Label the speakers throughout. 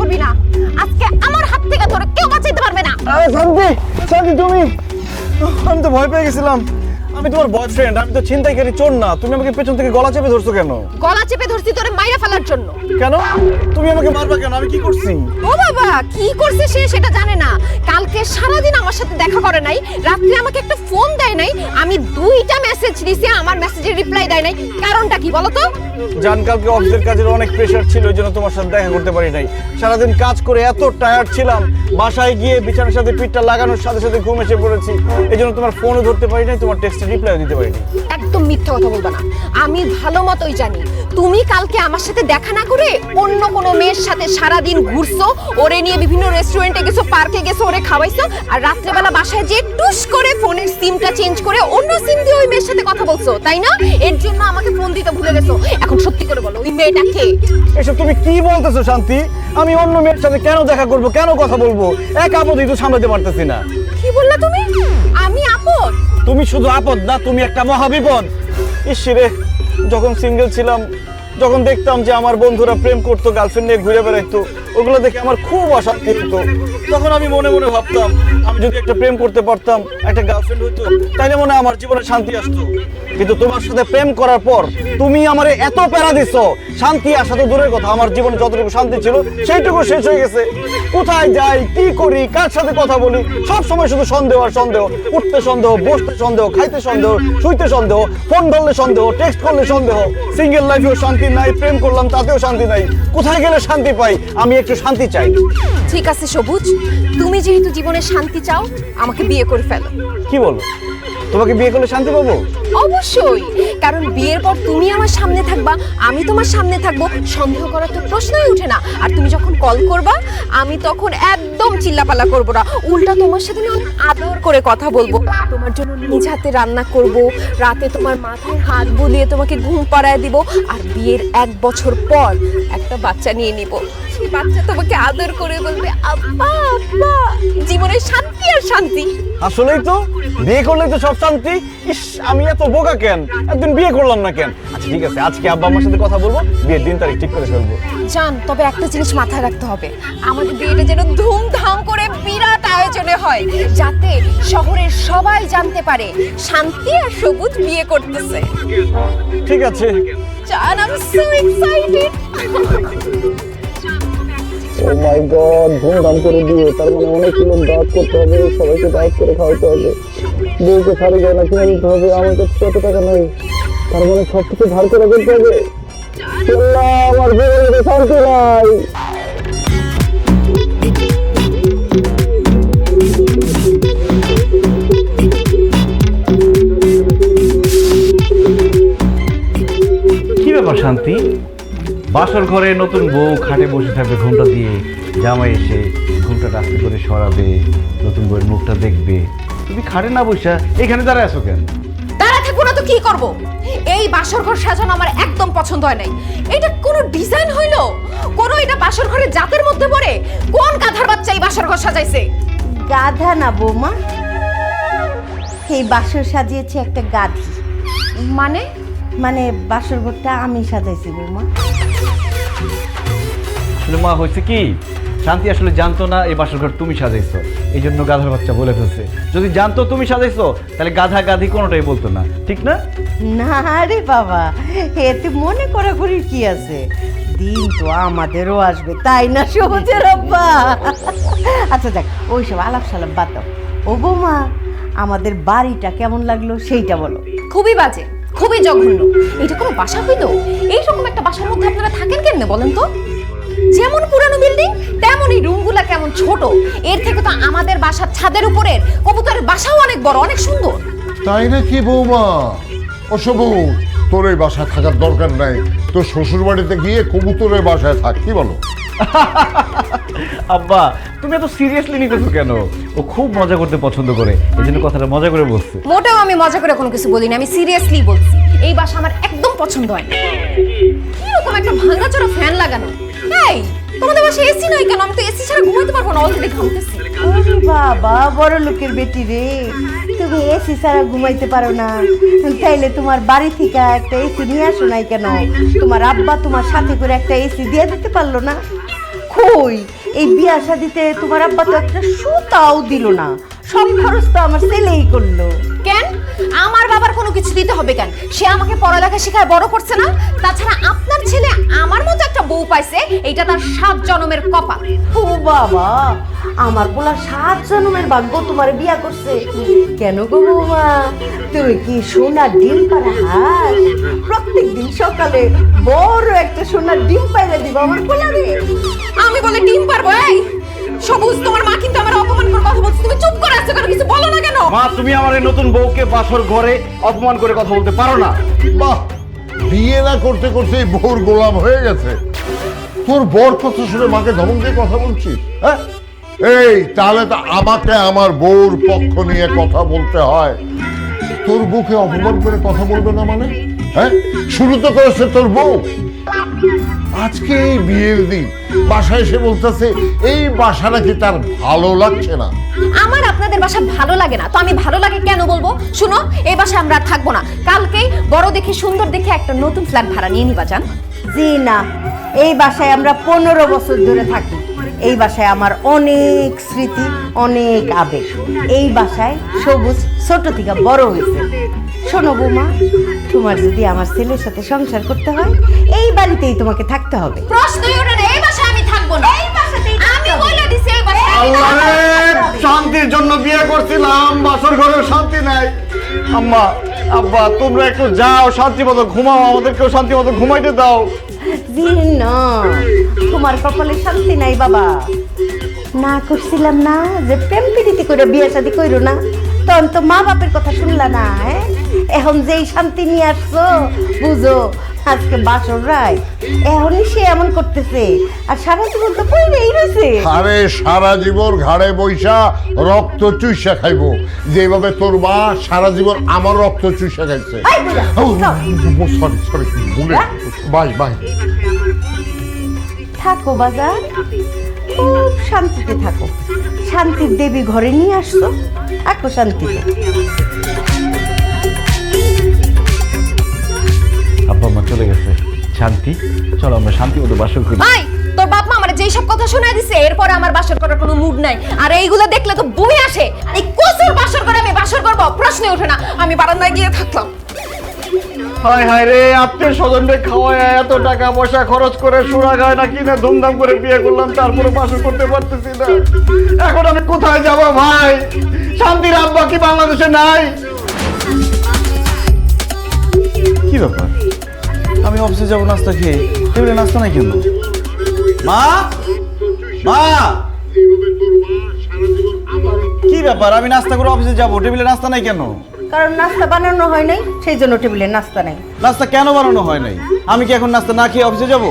Speaker 1: করবি না। আজকে আমার হাত থেকে ধরে কেউ বাঁচাইতে পারবে না।
Speaker 2: আরে শান্তি, শান্তি তুমি, আমি তো ভয় পেয়ে গেছিলাম। আমি তোমার বয়ফ্রেন্ড, আমি তো ছিনতাইকারী চোর না। তুমি আমাকে পেছন থেকে গলা চেপে ধরছো কেন?
Speaker 1: গলা চেপে ধরছি তোরে মাইরা ফেলার জন্য।
Speaker 2: কেন? তুমি আমাকে মারবা কেন? আমি কি করছি?
Speaker 1: ও বাবা, কি করছে সে সেটা জানে না। কালকে সারাদিন আমার সাথে দেখা করে নাই, রাত্রে আমাকে একটা ফোন দেয় নাই, আমি 2টা মেসেজ দিছি, আমার মেসেজের রিপ্লাই দেয় নাই। কারণটা কি বলো তো?
Speaker 2: জান, কালকে অফিসের কাজের অনেক প্রেশার ছিল, এই জন্য তোমার সাথে দেখা করতে পারি নাই। সারাদিন কাজ করে এত টায়ার্ড ছিলাম, বাসায় গিয়ে বিছানার সাথে পিঠটা লাগানোর সাথে সাথে ঘুম এসে পড়েছি। এই জন্য তোমার ফোনও ধরতে পারি নাই, তোমার টেক্সটে রিপ্লাইও দিতে পারিনি।
Speaker 1: একদম মিথ্যা কথা বলবা না। আমি ভালো মতোই জানি তুমি কালকে আমার সাথে দেখা না করে অন্য কোনো মেয়ের সাথে সারাদিন ঘুরছো, ওরে নিয়ে বিভিন্ন রেস্টুরেন্টে গেছো, পার্কে গেছো, ওরে খাওয়াইছো, আর রাত্রেবেলা বাসায় যে টুস করে ফোনের সিমটা চেঞ্জ করে অন্য সিম দিয়ে ওই মেয়ের সাথে কথা বলছো, তাই না? এর জন্য আমাকে ফোন দিতে ভুলে গেছো। এখন সত্যি করে বলো, ওই মেয়েটা কে?
Speaker 2: এসব তুমি কি বলতেছো শান্তি? আমি অন্য মেয়ের সাথে কেন দেখা করব, কেন কথা বলবো? এক আপদই তো সামলাতে পারতেছি না।
Speaker 1: কি বললা তুমি? আমি আপদ?
Speaker 2: তুমি শুধু আপদ না, তুমি একটা মহাবিপদ। ইসরে, যখন সিঙ্গেল ছিলাম, যখন দেখতাম যে আমার বন্ধুরা প্রেম করতো, গার্লফ্রেন্ড নিয়ে ঘুরে বেড়াইতো, ওগুলো দেখে আমার খুব অশান্তি হতো। তখন আমি মনে মনে ভাবতাম, আমি যদি একটা প্রেম করতে পারতাম, একটা গার্লফ্রেন্ড হতো, তাইলে মনে হয় আমার জীবনে শান্তি আসতো। কিন্তু তোমার সাথে প্রেম করার পর তুমি আমারে এত প্যারা দিছো, শান্তি আসা তো দূরের কথা, আমার জীবনে যতটুকু শান্তি ছিল সেইটুকু শেষ হয়ে গেছে। কোথায় যাই, কি করি, কার সাথে কথা বলি, সব সময় শুধু সন্দেহ আর সন্দেহ। উঠতে সন্দেহ, বসতে সন্দেহ, খাইতে সন্দেহ, শুইতে সন্দেহ, ফোন ধরলে সন্দেহ, টেক্সট করলে সন্দেহ। সিঙ্গেল লাইফেও শান্তি নাই, প্রেম করলাম তাতেও শান্তি নাই। কোথায় গেলে শান্তি পাই? আমি একটু শান্তি চাই।
Speaker 1: ঠিক আছে সবুজ, তুমি যেহেতু জীবনে শান্তি চাও, আমাকে বিয়ে করে ফেলো।
Speaker 2: কি বলো? তোমাকে বিয়ে করলে শান্তি পাবো?
Speaker 1: অবশ্যই, কারণ বিয়ের পর তুমি আমার সামনে থাকবা, আমি তোমার সামনে থাকবো, সন্দেহ করার তো প্রশ্নই ওঠে না। আর তুমি যখন কল করবা, আমি তখন একদম চিল্লাপাল্লা করবো না, উল্টা তোমার সাথে আমি অনেক আদর করে কথা বলবো, তোমার জন্য নিজ হাতে রান্না করব, রাতে তোমার মাথায় হাত বুলিয়ে তোমাকে ঘুম পাড়ায় দিব, আর বিয়ের 1 বছর পর একটা বাচ্চা নিয়ে নিব। সেই বাচ্চা তোমাকে আদর করে বলবে আব্বা আব্বা। জীবনে শান্তি আর শান্তি।
Speaker 2: আসলেই তো, বিয়ে করলেই তো সব শান্তি। ইস, আমি এত বোকা কেন? একদিন বিয়ে করলাম না কেন? আচ্ছা ঠিক আছে, আজকে আব্বা আমার সাথে কথা বলবো, বিয়ের দিন তারিখ ঠিক করে ফেলবো।
Speaker 1: জান, তবে একটা জিনিস মাথায় রাখতে হবে, আমাদের বিয়েটা যেন ধুমধাম করে বিরাট আয়োজনে হয়, যাতে শহরের সবাই জানতে পারে শান্তি আর সবুজ বিয়ে করতেছে।
Speaker 2: ঠিক আছে।
Speaker 1: জান, I am so excited.
Speaker 2: Oh my God, ধুমধাম করে বিয়ে, তার মানে অনেক লোক দাওয়াত করতে হবে, সবাইকে দাওয়াত করে খাওয়াতে হবে, বউকে শাড়ি গয়না কিনে দিতে হবে, আমার কাছে কত টাকা নেই, তার মানে সব কিছু ধার করে করতে হবে। আল্লাহ, আমার জীবনে শান্তি নাই।
Speaker 3: কি ব্যাপার শান্তি? বাসর ঘরে নতুন বউ খাটে বসে থাকবে ঘুমটা দিয়ে, জামাই এসে ঘুমটা আস্তে করে সরাবে, নতুন বউয়ের মুখটা দেখবে, তুমি খাটে না বসা এখানে দাঁড়ায় আছো কেন?
Speaker 1: দাঁড়া থাকবো না তো কি করব? এই বাসর ঘর সাজানো আমার একদম পছন্দ হয় নাই। এটা কোনো ডিজাইন হইলো? কোন এটা বাসর ঘরের জাতের মধ্যে পড়ে? কোন গাধার বাচ্চা এই বাসর ঘর সাজাইছে?
Speaker 4: গাধা না বৌমা, এই বাসর সাজিয়েছে একটা গাধি।
Speaker 1: মানে?
Speaker 4: মানে বাসর ঘরটা আমি সাজাইছি বৌমা।
Speaker 3: আসলে মা হয়েছে কি, শান্তি আসলে জানতো না এই বাসর ঘর তুমি সাজাইছো, এই জন্য গাধার বাচ্চা বলে ফেলছে। যদি জানতো তুমি সাজাইছো, তাহলে গাধা গাধি কোনোটাই বলতো না, ঠিক না?
Speaker 4: না রে বাবা, এতে মনে করা করির কি আছে? দিন তো আমাদেরও আসবে, তাই না সবুজের আব্বা? আচ্ছা দেখ, ওইসব আলাপ সালাপ বাদ দাও। ও বৌমা, আমাদের বাড়িটা কেমন লাগলো সেইটা বলো।
Speaker 1: খুবই বাজে, খুবই জঘন্য। এটা কোনো বাসা হইলো? এইরকম একটা বাসার মধ্যে আপনারা থাকেন কেমনে বলেন তো? যেমন পুরানো বিল্ডিং, তেমন এই রুমগুলা কেমন ছোট। এর থেকে তো আমাদের বাসার ছাদের উপরের কবুতরের বাসাও অনেক বড়, অনেক সুন্দর।
Speaker 5: তাই নাকি বৌমা? অসবু, তোর এই বাসায় থাকার দরকার নাই, তোর শ্বশুর বাড়িতে গিয়ে কবুতরের বাসায় থাক। কি বলো?
Speaker 3: আব্বা, তুমি এত সিরিয়াসলি নিতেছো কেন? ও খুব মজা করতে পছন্দ করে, এই জন্য কথাটা মজা করে বলছে।
Speaker 1: মোটেও আমি মজা করে কোনো কিছু বলিনি, আমি সিরিয়াসলি বলছি। এই বাসা আমার একদম পছন্দ হয় না। কিরকম একটা ভাঙাচোরা ফ্যান লাগানো। এই, তোমাদের বাসায় এসি নাই কেন? আমি তো এসি ছাড়া ঘুমাইতে পারবো না, অলরেডি ঘামতেছি।
Speaker 4: ওরে বাবা, বড় লোকের বেটি রে, তুমি এসি ছাড়া ঘুমাইতে পারো না? তাইলে তোমার বাড়ি থেকে একটা এসি নিয়ে আসো নাই কেন? তোমার আব্বা তোমার সাথে করে একটা এসি দিয়ে দিতে পারলো না? কই এই বিয়া শাদিতে তোমার আব্বা তো একটা সুতাও দিল না, সব খরচ তো আমার ছেলেই করলো।
Speaker 1: কেন আমার বাবার কোনো কিছু দিতে হবে কেন? সে আমাকে পড়ালেখা শেখায় বড় করছে না? তাছাড়া আপনার ছেলে আমার মতো একটা বউ পাইছে, এটা তার 7 জন্মের কপাল।
Speaker 4: ও বাবা, আমার পোলা 7 জন্মের ভাগ্য তোমার বিয়া করছে। কেন গো বৌমা, তুমি কি সোনার ডিম পাড়া হাত? প্রত্যেকদিন সকালে বড় একটা সোনার ডিম পাইলে দিবা আমার পোলারে।
Speaker 1: আমি বলে ডিম পারবো? এই সবুজ, তোমার মা কিন্তু আমার অপমান করে কথা বলছে, তুমি চুপ করে আছো কেন? কিছু বলো না কেন?
Speaker 3: মা, তুমি আমার এই নতুন বউকে বাসর ঘরে অপমান করে কথা বলতে পারো না।
Speaker 5: বাহ, বিয়ে না করতে করতে বউর গোলাম হয়ে গেছে। তোর বর কথা শুনে মাকে ধমক দিয়ে কথা বলছিস? হ্যাঁ, এই তাহলে তো আমাকে আমার বউর পক্ষ নিয়ে কথা বলতে হয়। তোর বউকে অপমান করে কথা বলবে না মানে? হ্যাঁ, শুরু তো করেছে তোর বউ। আজকে এই বিয়ের দিন বাসায় এসে বলতেছে এই বাসা নাকি তার ভালো লাগছে না।
Speaker 1: আমার আপনাদের বাসা ভালো লাগে না তো আমি ভালো লাগে কেন বলবো? শুনো, এই বাসায় আমরা আর থাকবো না। কালকেই বড় দেখে সুন্দর দেখে একটা নতুন ফ্ল্যাট ভাড়া নিয়ে নিবা যান।
Speaker 4: জি না, এই বাসায় আমরা 15 বছর ধরে থাকি। এই বাসায় আমার অনেক স্মৃতি, অনেক আবেগ। এই বাসায় সবুজ ছোট থেকে বড় হয়েছে। শোনো বৌমা, তোমার যদি আমার ছেলের সাথে সংসার করতে হয় এই বাড়িতেই তোমাকে থাকতে হবে।
Speaker 1: প্রশ্নই ওঠে না, এই বাসায় আমি থাকবো না।
Speaker 4: এই বাসাতেই
Speaker 1: আমি বলে দিছি এই বাসায় আমি
Speaker 2: আল্লাহ
Speaker 1: থাকবো
Speaker 2: রে,
Speaker 1: না।
Speaker 2: শান্তির জন্য বিয়ে করছিলাম, বাসর ঘরেও শান্তি নাই। আম্মা, আব্বা, তোমরা একটু যাও, শান্তি মতো ঘুমাও, আমাদেরকেও শান্তি মতো ঘুমাইতে দাও।
Speaker 4: জি না, তোমার কপালে শান্তি নাই বাবা। না করছিলাম না যে প্রেম প্রীতি করে বিয়ে শাদী কইরো না, তখন তো মা বাপের কথা শুনলা না। হ্যাঁ, এখন যেই শান্তি নিয়ে আসছো বুঝো আজকে বাসর রায়, এখনই সে এমন করতেছে আর সারা জীবন তো পড়েই রয়েছে।
Speaker 5: আরে সারা জীবন ঘাড়ে বৈশা রক্ত চুষা খাইবো, যেভাবে তোর মা সারা জীবন আমার রক্ত চুষা খাইছে।
Speaker 4: এই বুড়া,
Speaker 5: সরি সরি, ভুলে বাই বাই।
Speaker 4: থাকো বাজার, খুব শান্তিতে থাকো। শান্তির দেবী ঘরে নিয়ে আসছো, থাকো শান্তিতে।
Speaker 3: আব্বা মা চলে গেছে, শান্তি, চলো আমরা শান্তি মতো বাসর করি।
Speaker 1: ভাই, তোর বাপ মা আমার যেই সব কথা শোনায় দিছে, এরপরে আমার বাসর করার কোনো মুড নাই। আর এইগুলো দেখলে তো বই আসে। এই কচুর বাসর করে আমি বাসর করবো, প্রশ্নই ওঠে না। আমি বারান্দায় গিয়ে থাকলাম।
Speaker 2: হায় হায় রে, আত্মীয় স্বজনকে খাওয়ায় এত টাকা পয়সা খরচ করে সোনা গয়না কিনে ধুমধাম করে বিয়ে করলাম, তারপরে বাসর করতে পারতেছি না। এখন আমি কোথায় যাব ভাই? শান্তির আব্বা কি বাংলাদেশে নাই? কি ব্যাপার, আমি অফিসে যাবো নাস্তা খেয়ে, টেবিলে নাস্তা নাই কেন? মা, মা, কি ব্যাপার? আমি নাস্তা করে অফিসে যাবো, টেবিলে নাস্তা নাই কেন?
Speaker 4: কারণ নাস্তা বানানো হয় নাই, সেই জন্য টেবিলে নাস্তা নাই।
Speaker 2: নাস্তা কেন বানানো হয় নাই? আমি কি এখন নাস্তা না খেয়ে অফিসে যাব?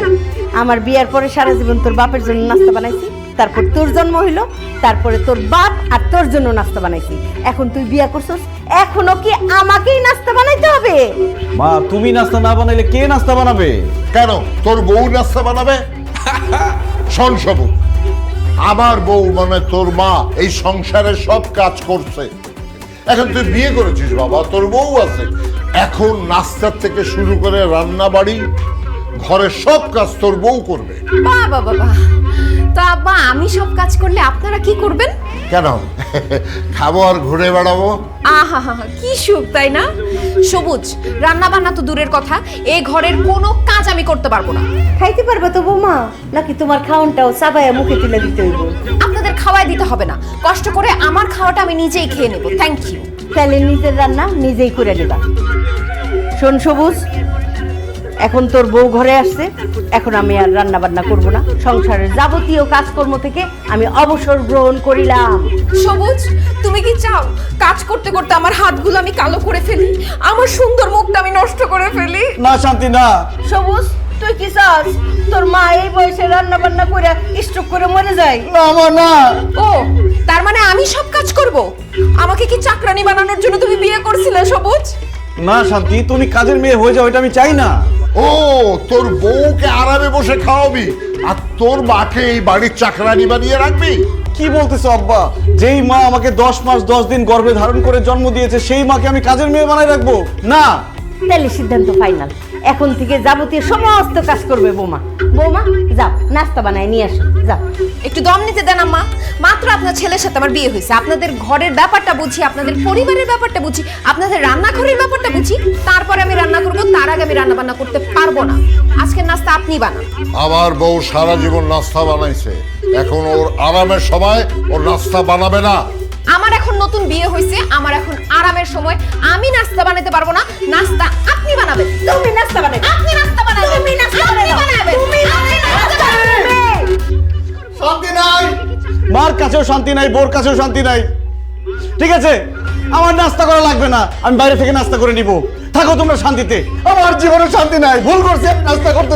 Speaker 4: আমার বিয়ার পরে সারা জীবন তোর বাপের জন্য নাস্তা বানাইছি, তারপর তোর জন্ম হইলো, তারপরে তোর বাপ আর তোর জন্য নাস্তা বানাইছি। এখন তুই বিয়া করছস, এখনো কি আমাকেই নাস্তা বানাইতে হবে?
Speaker 2: মা, তুমি নাস্তা না বানাইলে কে নাস্তা বানাবে?
Speaker 5: কেন তোর বউ নাস্তা বানাবে? শোন সবু, আমার বউ মানে তোর মা এই সংসারের সব কাজ করছে। এখন তুই বিয়ে করেছিস বাবা, তোর বউ আছে। এখন নাস্তার থেকে শুরু করে রান্না বাড়ি ঘরের সব কাজ তোর বউ করবে।
Speaker 1: বাবা বাবা, তো আব্বা আমি সব কাজ করলে আপনারা কি করবেন?
Speaker 5: কেন খাবো আর ঘুরে বেড়াবো?
Speaker 1: আহা হা, কি সুখ তাই না? সবুজ, রান্না বান্না তো দূরের কথা, এই ঘরের কোনো কাজ আমি করতে পারবো না।
Speaker 4: খাইতে পারবে তো বৌমা, নাকি তোমার খাওনটাও চাবাইয়া মুখে তুলে দিতে হইব?
Speaker 1: আপনাদের খাওয়াই দিতে হবে না, কষ্ট করে আমার খাওয়াটা আমি নিজেই খেয়ে নেব। Thank you.
Speaker 4: তাহলে নিজের রান্না নিজেই করে নিবা। শোন সবুজ, এখন তোর বউ ঘরে আসছে, এখন আমি আর রান্না বান্না করবো না। সংসারের যাবতীয় কাজকর্ম থেকে আমি অবসর গ্রহণ করিলাম।
Speaker 1: সবুজ, তুমি কি চাও কাজ করতে করতে আমার হাতগুলো আমি কালো করে ফেলি, আমার সুন্দর মুখটা আমি নষ্ট করে ফেলি?
Speaker 2: না শান্তি, না।
Speaker 4: সবুজ, তুই কি চাস তোর মা এই বয়সে রান্না বান্না করে স্ট্রোক করে মরে যায়?
Speaker 2: না মা, না।
Speaker 1: ও, তার মানে আমি সব কাজ করব? আমাকে কি চাকরানি বানানোর জন্য তুমি বিয়ে করছিলে সবুজ?
Speaker 2: না শান্তি, তুমি কাজের মেয়ে হয়ে যাও, এটা আমি চাই না।
Speaker 5: ও, তোর বউকে আরামে বসে খাওয়াবি আর তোর মাকে এই বাড়ির চাকরানি বানিয়ে রাখবি?
Speaker 2: কি বলতেছো আব্বা? যেই মা আমাকে 10 মাস 10 দিন গর্ভে ধারণ করে জন্ম দিয়েছে, সেই মাকে আমি কাজের মেয়ে বানাই রাখবো? না।
Speaker 4: তাহলে সিদ্ধান্ত ফাইনাল, এখন থেকে যাবতীয় সমস্ত কাজ করবে বৌমা। বৌমা যাও নাস্তা বানায় নিয়ে আসো, যাও।
Speaker 1: একটু দম নিতে দেন আম্মা। মাত্র আপনার ছেলের সাথে আমার বিয়ে হয়েছে, আপনাদের ঘরের ব্যাপারটা বুঝি, আপনাদের পরিবারের ব্যাপারটা বুঝি, আপনাদের রান্নাঘরের ব্যাপারটা বুঝি, তারপরে আমি রান্না করব। তার আগে আমি রান্না বান্না করতে পারবো না। আজকের নাস্তা আপনি বানান।
Speaker 5: আমার বউ সারা জীবন নাস্তা বানাইছে, এখন ওর আরামের সময় ওর নাস্তা বানাবে না।
Speaker 1: আমার এখন নতুন বিয়ে হয়েছে, আমার এখন আরামের সময়। আমি নাস্তা বানাতে পারবো না, নাস্তা আপনি বানাবেন।
Speaker 4: তুমি নাস্তা বানাবে,
Speaker 1: আপনি নাস্তা বানাবেন,
Speaker 4: তুমি নাস্তা বানাবে,
Speaker 1: তুমি নাস্তা বানাবেন।
Speaker 2: শান্তি নাই, মার কাছেও শান্তি নাই, বোর কাছেও শান্তি নাই। ঠিক আছে, আমার নাস্তা করা লাগবে না, আমি বাইরে থেকে নাস্তা করে নিব। থাকো তোমরা শান্তিতে, আমার জীবনে শান্তি নাই। ভুল করছি আমি নাস্তা করতে।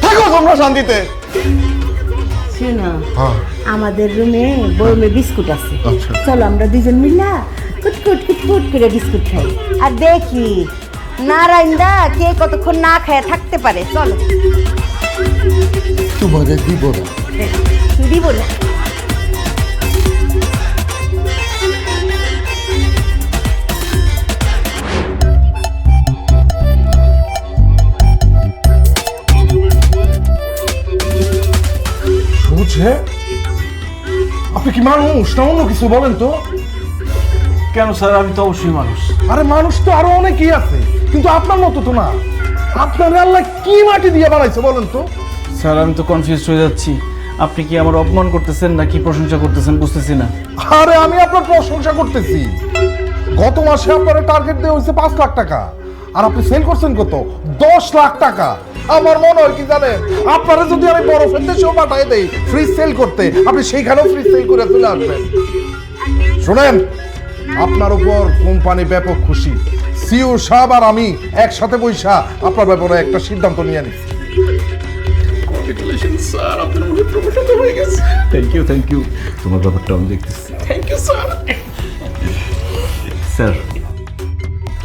Speaker 2: থাকো তোমরা শান্তিতে।
Speaker 4: শোনো,
Speaker 5: হ্যাঁ।
Speaker 4: আমাদের রুমে বরমে বিস্কুট আছে,
Speaker 5: আচ্ছা।
Speaker 4: চলো আমরা দুজন মিলা কুটকুট কুটকুট করে বিস্কুট খাই আর দেখি নারায়ণদা কে কতক্ষণ না খায় থাকতে পারে। চলো।
Speaker 5: তোমাকে দিব না।
Speaker 4: দিব না।
Speaker 6: বুঝছে আপনি কি মানুষ না অন্য কিছু বলেন তো?
Speaker 2: কেন স্যার, আমি তো অবশ্যই মানুষ।
Speaker 6: আরে মানুষ তো আরো অনেকেই আছে, কিন্তু আপনার মতো তো না। আপনার আল্লাহ কি মাটি দিয়ে বানাইছে বলেন তো?
Speaker 2: স্যার, আমি তো কনফিউজ হয়ে যাচ্ছি। আপনি কি আমার অপমান করতেছেন নাকি প্রশংসা করতেছেন বুঝতেছি না।
Speaker 6: আরে আমি আপনার প্রশংসা করতেছি। গত মাসে আপনার টার্গেট দেওয়া হয়েছে 5 লাখ টাকা, আর আপনি সেল করছেন কত? 10 লাখ টাকা। আমার মনে হয় কি জানেন, আপনারা যদি আমি বরফের দেশেও পাঠাই দেই ফ্রি সেল করতে, আপনি সেইখানেও ফ্রি সেল করে চলে আসবেন। শুনেন, আপনার উপর কোম্পানি ব্যাপক খুশি। সিও সাহেব আর আমি একসাথে বৈশা আপনার ব্যাপারে একটা সিদ্ধান্ত নিয়ে নিচ্ছি।
Speaker 3: Thank you. তোমার ব্যাপারটা আমি দেখতেছি। স্যার,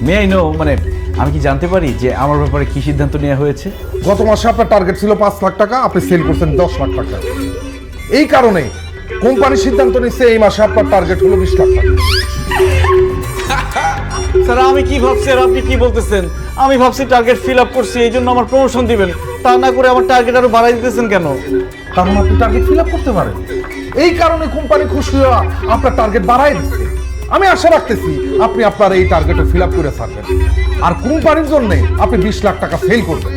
Speaker 3: মে আই নো, মানে আমি কি জানতে পারি যে আমার ব্যাপারে কি সিদ্ধান্ত নেওয়া হয়েছে?
Speaker 6: গত মাসে আপনার টার্গেট ছিল 5 লাখ টাকা, আপনি সেল করছেন 10 লাখ টাকা। এই কারণে কোম্পানি সিদ্ধান্ত নিচ্ছে এই মাসে আপনার টার্গেট হলো 20 লাখ টাকা।
Speaker 2: স্যার, আমি কি ভাবছি আর আপনি কি বলতেছেন? আমি ভাবছি টার্গেট ফিল আপ করছি, এই জন্য আমার প্রমোশন দিবেন। তা না করে আমার টার্গেট আরো বাড়াই দিতেছেন কেন?
Speaker 6: কারণ আপনি টার্গেট ফিল আপ করতে পারেন। এই কারণে কোম্পানি খুশি হয়ে আপনার টার্গেট বাড়াই দিচ্ছে। আমি আশা রাখতেছি আপনি আপনার এই টার্গেটও ফিল আপ করে থাকবেন, আর কোম্পানির জন্য আপনি 20 লাখ টাকা সেল করবেন।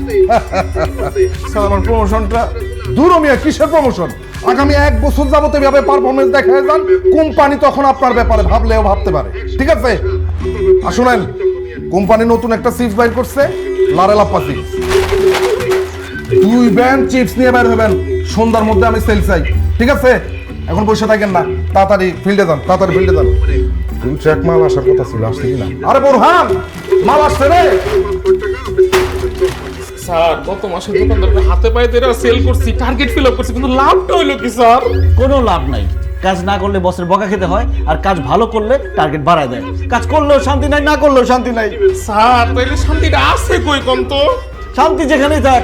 Speaker 2: স্যার, আমার প্রমোশনটা?
Speaker 6: দূর মিয়া, কিসের প্রমোশন? আগামী 1 বছর যাবত এভাবে পারফরমেন্স দেখায় যান, কোম্পানি তখন আপনার ব্যাপারে ভাবলেও ভাবতে পারে। ঠিক আছে? আর শুনেন, কোম্পানি নতুন একটা চিপস বাইর করছে, লারেলাপ্পা চিপস। 2 ব্যান্ড চিপস নিয়ে বের হবেন, সন্ধ্যার মধ্যে আমি সেল চাই। ঠিক আছে? এখন বসে থাকেন না, তাড়াতাড়ি ফিল্ডে যান, তাড়াতাড়ি ফিল্ডে যান। 2 ট্রাক মাল আসার কথা ছিল, আসছে কিনা? আরে বোরহান, মাল আসছে রে।
Speaker 7: স্যার, গত মাসে দোকানদারকে হাতে পায়ে ধরে সেল করছি, টার্গেট ফিল আপ করছি, কিন্তু লাভটা হইলো কি স্যার?
Speaker 2: কোনো লাভ নাই। কাজ না করলে বসের বকা খেতে হয়, আর কাজ ভালো করলে টার্গেট বাড়ায় দেয়। কাজ করলেও শান্তি নাই, না করলেও শান্তি নাই।
Speaker 7: স্যার, তাইলে শান্তিটা আছে কই কোন তো?
Speaker 2: শান্তি যেখানেই থাক,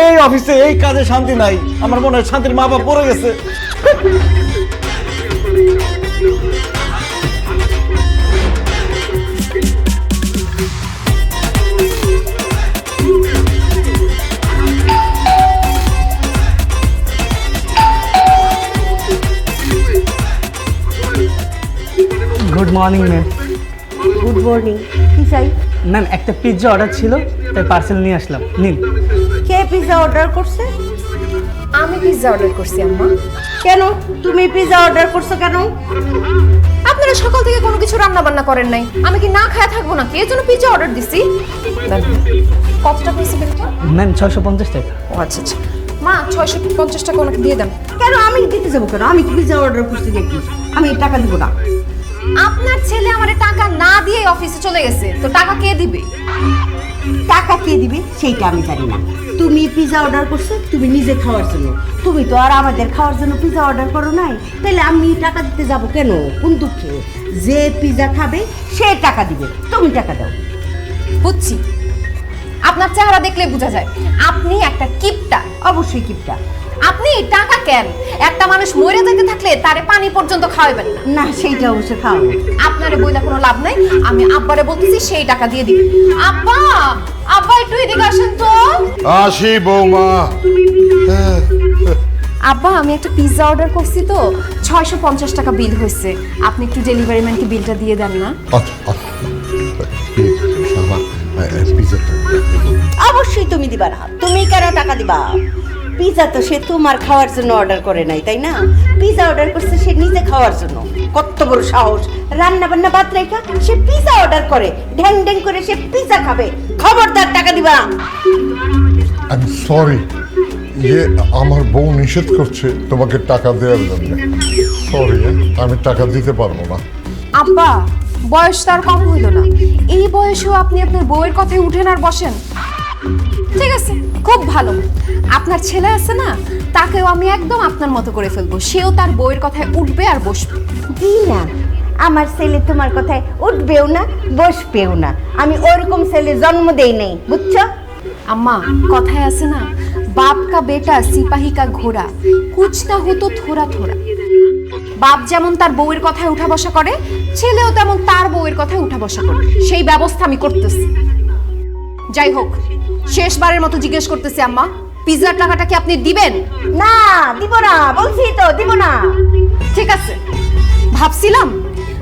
Speaker 2: এই অফিসে এই কাজে শান্তি নাই। আমার মনে হয় শান্তির মা বাপ পড়ে গেছে।
Speaker 8: Good morning ma'am.
Speaker 4: Good morning. কি চাই?
Speaker 8: ম্যাম, একটা পিৎজা অর্ডার ছিল, তাই পার্সেল নিয়ে আসলাম, নিন।
Speaker 4: কে পিৎজা অর্ডার করছে?
Speaker 1: আমি পিৎজা অর্ডার করছি আম্মা।
Speaker 4: কেন তুমি পিৎজা অর্ডার করছো কেন?
Speaker 1: আপনারা সকাল থেকে কোনো কিছু রান্না বান্না করেন নাই, আমি কি না খায়া থাকবো নাকি? এর জন্য পিৎজা অর্ডার দিছি। কত টাকা হয়েছে বিলটা?
Speaker 8: ম্যাম 650 টাকা।
Speaker 1: ও আচ্ছা আচ্ছা, মা 650 টাকা ওনাকে দিয়ে দেন।
Speaker 4: কেন আমি দিতে যাবো কেন? আমি কি পিৎজা অর্ডার করছি নাকি? আমি টাকা দিব না।
Speaker 1: আপনার ছেলে আমারে টাকা না দিয়ে অফিসে চলে গেছে, তো টাকা কে দিবে?
Speaker 4: টাকা কে দিবে সেইটা আমি জানি না। তুমি পিৎজা অর্ডার করছো তুমি নিজে খাওয়ার জন্য, তুমি তো আর আমাদের খাওয়ার জন্য পিৎজা অর্ডার করো নাই। তাহলে আমি টাকা দিতে যাব কেন? কোন দুঃখে? যে পিৎজা খাবে সে টাকা দিবে, তুমি টাকা দাও।
Speaker 1: বুঝছি, আপনার চেহারা দেখলে বোঝা যায় আপনি একটা কিপটা।
Speaker 4: অবশ্যই কিপটা।
Speaker 1: আপনি টাকা কেন? একটা মানুষ মরে যেতে থাকলে তারে পানি পর্যন্ত খাওয়াবেন না।
Speaker 4: না, সেইটা অবশ্যই খাওয়াবো।
Speaker 1: আপনারে বইলা কোনো লাভ নাই, আমি আব্বারে বলতেছি সেই টাকা দিয়ে দিবে। আব্বা, আব্বা একটু এদিকে আসেন তো।
Speaker 5: আসি বৌমা।
Speaker 1: আব্বা আমি একটা পিৎজা অর্ডার করছি তো 650 টাকা বিল হয়েছে, আপনি একটু ডেলিভারি ম্যানকে বিলটা দিয়ে দেন না।
Speaker 5: আচ্ছা আচ্ছা শামা, পিজাটা
Speaker 4: অবশ্যই তুমি দিবা না, তুমি কেন টাকা দিবা? পিজা তো সে তোমার খাওয়ার জন্য অর্ডার করে নাই, তাই না? পিজা অর্ডার করছে সে নিজে খাওয়ার জন্য। কত বড় সাহস, রান্না বান্না বাদ রেখা সে পিজা অর্ডার করে, ঢ্যাং ঢ্যাং করে সে পিজা খাবে। খবরদার টাকা দিবা না।
Speaker 5: আমি সরি, আমার বউ নিষেধ করছে তোমাকে টাকা দেওয়ার জন্য। সরি, আমি টাকা দিতে পারবো না।
Speaker 1: আব্বা বয়স তো আর কম হইল না, এই বয়সেও আপনি আপনার বউয়ের কথায় উঠেন আর বসেন। ঠিক আছে, খুব ভালো। আপনার ছেলে আছে না, তাকেও আমি একদম আপনার মতো করে ফেলবো, সেও তার বউয়ের কথায় উঠবে আর বসবে।
Speaker 4: দি না, আমার ছেলে তোমার কথায় উঠবেও না বসবেও না। আমি ওরকম ছেলে জন্ম দেই নাই, বুঝছো?
Speaker 1: আম্মা কথায় আছে না, বাপ কা বেটা সিপাহী কা ঘোড়া, কুছ না হতো থোড়া থোড়া। বাপ যেমন তার বউয়ের কথায় উঠা বসা করে, ছেলেও তেমন তার বউয়ের কথায় উঠা বসা করে। সেই ব্যবস্থা আমি করতেছি। যাই হোক, শেষবারের মতো জিজ্ঞেস করতেছি আম্মা, পিৎজার টাকাটা কি আপনি দিবেন?
Speaker 4: না, দিব না, বলছি তো দিব না।
Speaker 1: ঠিক আছে, ভাবছিলাম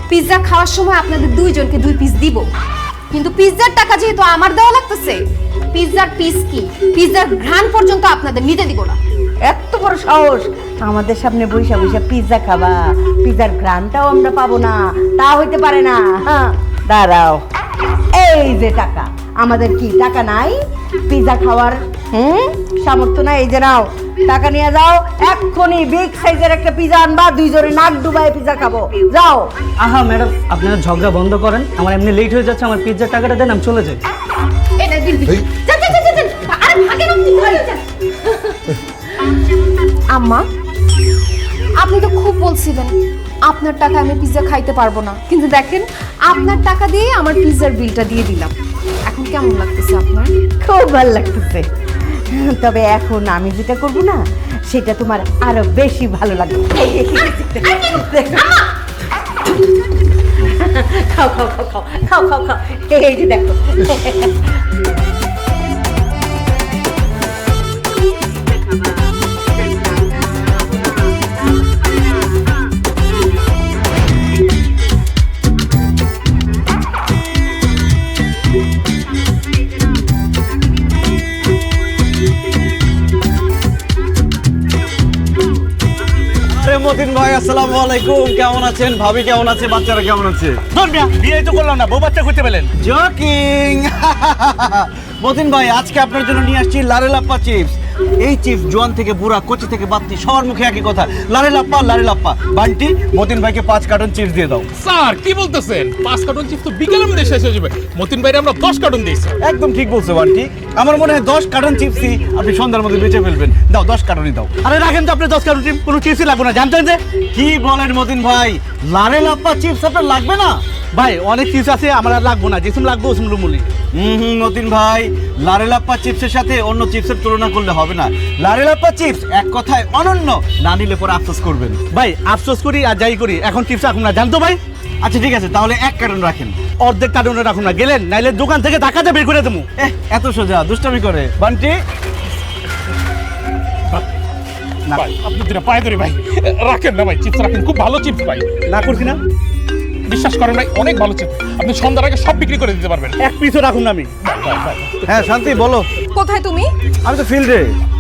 Speaker 1: পিৎজা খাওয়ার সময় আপনাদের দুইজনকে 2 পিস দিব, কিন্তু পিৎজার টাকা যেহেতু আমার দেওয়া লাগতেছে, পিৎজার পিস কি পিৎজার ঘ্রাণ পর্যন্ত আপনাদের নিতে দিব না।
Speaker 4: এত বড় সাহস, আমাদের সামনে বৈশা বৈশা পিৎজা খাবা? পিৎজার ঘ্রাণটাও আমরা পাবো না, তা হইতে পারে না। হ্যাঁ, দাঁড়াও, এই যে টাকা, আমাদের কি টাকা নাই পিৎজা খাওয়ার? সামর্থ্য নাই? এই যে নাও, টাকা নিয়ে যাও, এক্ষুনি বিগ সাইজের একটা পিৎজা আনবা, দুইজনে নাক ডুবাই পিৎজা খাবো, যাও।
Speaker 8: আহা ম্যাডাম, আপনারা ঝগড়া বন্ধ করেন, আমার এমনি লেট হয়ে যাচ্ছে, আমার পিৎজার টাকাটা দেন, আমি চলে যাই।
Speaker 1: এই নে, দিন, দিন।
Speaker 5: এই।
Speaker 1: যান, যান, যান, যান। আরে ভাগেন আপনি, ভাগেন, যান। আম্মা, আপনি তো খুব বলছিলেন আপনার টাকা আমি পিৎজা খাইতে পারবো না, কিন্তু দেখেন আপনার টাকা দিয়ে আমার পিৎজার বিলটা দিয়ে দিলাম। এখন কেমন লাগতেছে আপনার?
Speaker 4: খুব ভালো লাগতেছে, তবে এখন আমি যেটা করবো না সেটা তোমার আরো বেশি ভালো লাগবে। খাও খাও খাও খাও খাও খাও খাও, এই যে দেখো।
Speaker 2: মতিন ভাই আসসালামু আলাইকুম, কেমন আছেন? ভাবি কেমন আছে? বাচ্চারা কেমন আছে?
Speaker 3: বিয়ে তো করলাম না, বউ বাচ্চা করতে পেলেন।
Speaker 2: জোকিং। মতিন ভাই, আজকে আপনার জন্য নিয়ে আসছি লারেলাপ্পা চিপস। এই চিপস জোয়ান থেকে বুড়া, কচি থেকে বাত্তি, সবার মুখে একই কথা, লারেলাপ্পা লারেলাপ্পা। বান্টি, মতিন ভাইকে 5 কার্টন চিপস দিয়ে দাও।
Speaker 7: স্যার কি বলতেছেন? 5 কার্টন চিপস তো বিকেলের মধ্যে শেষ হয়ে যাবে। মতিন ভাইরে আমরা 10 কার্টন দিয়েছি।
Speaker 2: একদম ঠিক বলছো বান্টি, আমার মনে হয় 10 কার্টন চিপসই আপনি সন্ধ্যার মধ্যে বেঁচে ফেলবেন। দাও, 10 কার্টনই দাও।
Speaker 3: আরে রাখেন তো, আপনি 10 কার্টন কোনো চিপসই লাগবে না, জানতেন যে?
Speaker 2: কি বলেন মতিন ভাই, লারেলাপ্পা চিপস আপনার লাগবে না?
Speaker 3: ভাই অনেক চিপস আছে, আমার আর লাগবো না, যেসম লাগবো ওসম লুমুলি।
Speaker 2: মতিন ভাই, লারেলাপ্পা চিপসের সাথে অন্য চিপসের তুলনা করলে হবে না। লারেলাপ্পা চিপস এক কথায় অনন্য, না নিলে পরে আফসোস করবেন।
Speaker 3: ভাই আফসোস করি আর যাই করি, এখন চিপস রাখুন না, জানতো ভাই?
Speaker 2: আচ্ছা ঠিক আছে, তাহলে 1 কার্টন রাখেন।
Speaker 3: অর্ধেক কার্টনে রাখুন না, গেলেন নাইলে দোকান থেকে ধাক্কাতে বের করে দেবো।
Speaker 2: এত সোজা দুষ্টামি করে বান্টি?
Speaker 7: ভাই আপনি দুটো পায়ে ধরে ভাই, রাখেন না ভাই, চিপস রাখেন, খুব ভালো চিপস ভাই।
Speaker 3: না করছি না,
Speaker 7: বিশ্বাস করেন ভাই, অনেক ভালো চিপস, আপনি সন্ধ্যার আগে সব বিক্রি করে দিতে পারবেন।
Speaker 3: এক পিসও রাখুন না আমি।
Speaker 2: হ্যাঁ শান্তি, বলো।
Speaker 1: কোথায় তুমি?
Speaker 2: আমি তো ফিল্ডে।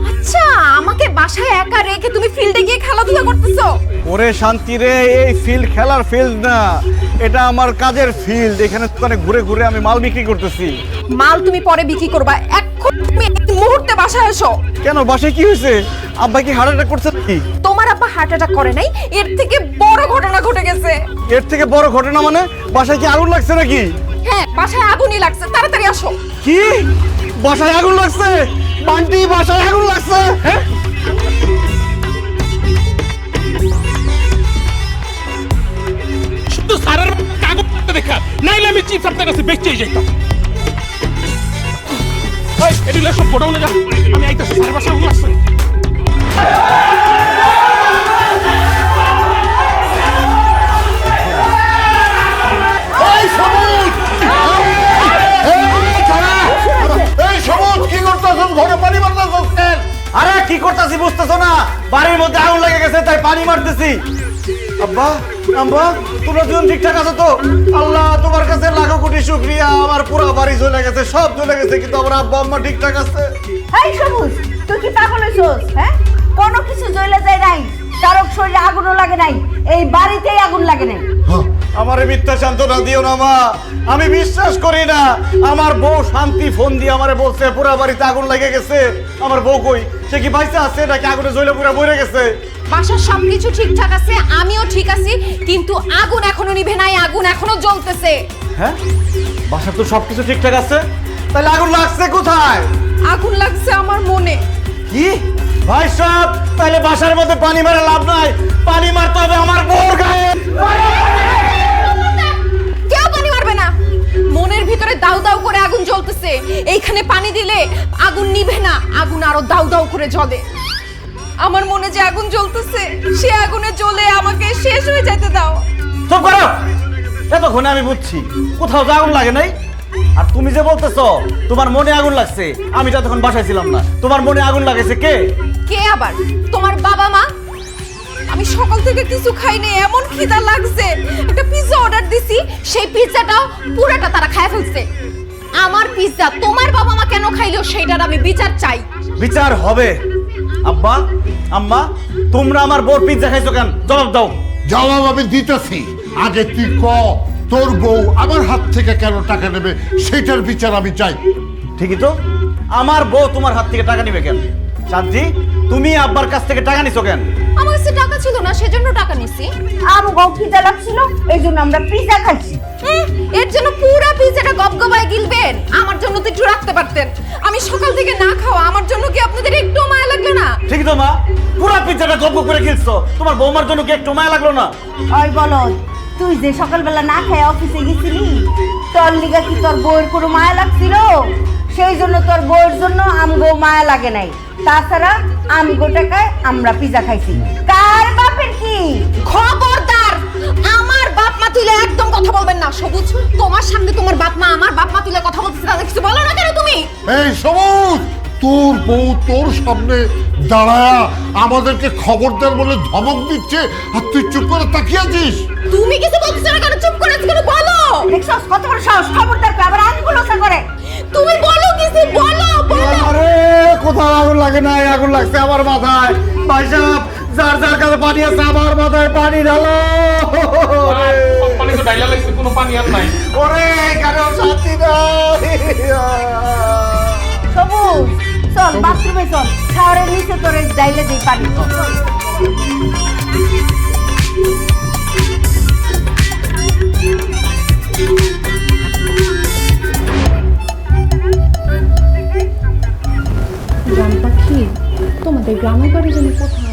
Speaker 1: আচ্ছা, আমাকে বাসায় একা রেখে তুমি ফিল্ডে গিয়ে খেলাধুলা করতেছো?
Speaker 2: ওরে শান্তি রে, এই ফিল্ড খেলার ফিল্ড না, এটা আমার কাজের ফিল্ড। এখানে দোকানে ঘুরে ঘুরে আমি মাল বিক্রি করতেছি।
Speaker 1: মাল তুমি পরে বিক্রি করবা, এখন তুমি এই মুহূর্তে বাসায় এসো।
Speaker 2: কেন, বাসায় কি হয়েছে? আব্বা কি হার্ট অ্যাটাক করছে নাকি?
Speaker 1: তোমার আব্বা হার্ট অ্যাটাক করে নাই, এর থেকে বড় ঘটনা ঘটে গেছে।
Speaker 2: এর থেকে বড় ঘটনা মানে? বাসায় কি আগুন লাগছে নাকি?
Speaker 1: হ্যাঁ, বাসায় আগুনই লাগছে, তাড়াতাড়ি আসো।
Speaker 2: কি? বাসায় আগুন লাগছে? বান্টি, বাসায় আগুন লাগছে? হ্যাঁ,
Speaker 7: শুধু স্যারের কাগজ দেখা, নাইলে আমি চিপস আপনার কাছে বেচতেই যেতাম। ভাই এগুলো সব গোডাউনে যা, আমি আইতাছি, স্যারের বাসায় আগুন লাগছে।
Speaker 5: এই সবুজ! এই, খাড়া!
Speaker 2: বাড়ির মধ্যে আগুন লেগে গেছে তাই পানি মারতেছি। আব্বা আম্মা তোমরা দুজন ঠিকঠাক আছো তো? আল্লাহ তোমার কাছে লাখো কোটি শুকরিয়া, আমার পুরো বাড়ি জ্বলে গেছে, সব জ্বলে গেছে, কিন্তু আমার আব্বা আম্মা ঠিকঠাক আছে।
Speaker 4: এই সবুজ, তুই কি পাগল হইছস? হ্যাঁ, কোনো কিছু জ্বলে যায় নাই, কারো শরীরে আগুনও লাগে নাই, এই বাড়িতেই আগুন লাগে নাই।
Speaker 2: আমারে মিথ্যা সান্ত্বনা দিও না মা, আমি বিশ্বাস করি না। আমার বউ শান্তি ফোন দিয়ে আমারে বলছে পুরো বাড়িতে আগুন লেগে গেছে। আমার বউ কই? সে কি বাইসে আছে নাকি আগুনে জ্বলে পুরো মরে গেছে?
Speaker 1: বাসার সবকিছু ঠিকঠাক আছে, আমিও ঠিক আছি, কিন্তু আগুন এখনো নিভে নাই, আগুন এখনো জ্বলতেছে।
Speaker 2: হ্যাঁ, বাসার তো সবকিছু ঠিকঠাক আছে, তাহলে আগুন লাগছে কোথায়?
Speaker 1: আগুন লাগছে আমার মনে।
Speaker 2: কি ভাই সব? তাহলে বাসার মধ্যে পানি মারা লাভ নাই, পানি মারতে হবে আমার বউর গায়ে।
Speaker 1: কেউ পানি মারবে না, মনের ভিতরে দাউ দাউ করে আগুন জ্বলতেছে, এইখানে পানি দিলে আগুন নিভে না, আগুন আরো দাউ দাউ করে জ্বলে। আমার মনে যে আগুন জ্বলতেছে, সে আগুনে জ্বলে আমাকে শেষ হয়ে যেতে দাও।
Speaker 2: চুপ করো, এতক্ষণে আমি বুঝছি কোথাও তো আগুন লাগে নাই। আর তুমি যে বলতেছো তোমার মনে আগুন লাগছে, আমি তো তখন বাসায় ছিলাম না, তোমার মনে আগুন লাগাইছে কে?
Speaker 1: কে আবার? তোমার বাবা মা? আমি সকাল থেকে কিছু খাইনি, এমন খিদা লাগছে, একটা পিৎজা অর্ডার দিছি, সেই পিৎজাটাও পুরোটা তারা খায় ফেলছে। আমার পিৎজা তোমার বাবা মা কেন খাইলো সেইটার আমি বিচার চাই।
Speaker 2: বিচার হবে। আব্বা আম্মা, তোমরা আমার বউর পিৎজা খাইছো কেন? জবাব দাও।
Speaker 5: জবাব আমি দিতেছি, আগে তুই ক তোর বউ আমার হাত থেকে কেন টাকা নেবে, সেটার বিচার আমি চাই।
Speaker 2: ঠিকই তো, আমার বউ তোমার হাত থেকে টাকা নিবে কেন? শান্তি, তুমি আব্বার কাছ থেকে টাকা নিছো কেন?
Speaker 1: আমার কাছে টাকা ছিল না, সেজন্য টাকা নিছি।
Speaker 4: আমগো খিদা লাগছিল, এই জন্য আমরা পিৎজা খাইছি।
Speaker 1: এর জন্য পুরো পিৎজাটা গবগবায় গিলবেন? আমার জন্য তো একটু রাখতে পারতেন। আমি সকাল থেকে না খাওয়া, আমার জন্য কি আপনাদের একটু মায়া লাগলো না?
Speaker 2: ঠিকই তো মা, পুরো পিৎজাটা গপ করে খেলছো, তোমার বৌমার জন্য কি একটু মায়া লাগলো না?
Speaker 4: ওই বলদ, তুই যে সকালবেলা না খেয়ে অফিসে গেছিলি, তোর লিগা কি তোর বউয়ের কোনো মায়া লাগছিল? সেই জন্য তোর বউয়ের জন্য আমগো মায়া লাগে নাই। তাছাড়া আমগো টাকায় আমরা পিৎজা খাইছি। কার বাপের কি?
Speaker 1: খবরদার, আমার বাপ মা তুলে একদম কথা বলবেন না। সবুজ, তোমার সামনে তোমার বাপ মা, আমার বাপ মা তুলে কথা বলতেছে, তাদের কিছু বলো না কেন তুমি?
Speaker 5: এই সবুজ, তোর বউ তোর সামনে দাঁড়ায়া আমাদেরকে খবরদার বলে ধমক দিচ্ছে, আর তুই চুপ করে তাকিয়ে আছিস।
Speaker 1: তুমি কিছু বলছো না কেন? চুপ করে আছো কেন? বলো।
Speaker 4: দেখছস কত বড় সাহস, খবরদার করে আবার আনগুলো করে।
Speaker 1: তুমি বলো কিছু, বলো বলো।
Speaker 2: আরে কোথাও আগুন লাগে নাই, আগুন লাগছে আমার মাথায়। ভাই সাহেব, যার যার কাছে পানি আছে আমার মাথায় পানি ঢালো।
Speaker 7: পানি তো ডাইলা লাগছে, কোনো পানি আর নাই।
Speaker 2: ওরে এখানেও শান্তি নাই।
Speaker 4: সবুজ, চল বাথরুমে চল, শাওয়ারের নিচে তোরে ডাইলে দিই পানি।
Speaker 1: জান পাখি, তোমাদের গ্রামের বাড়ি জানি কোথায়?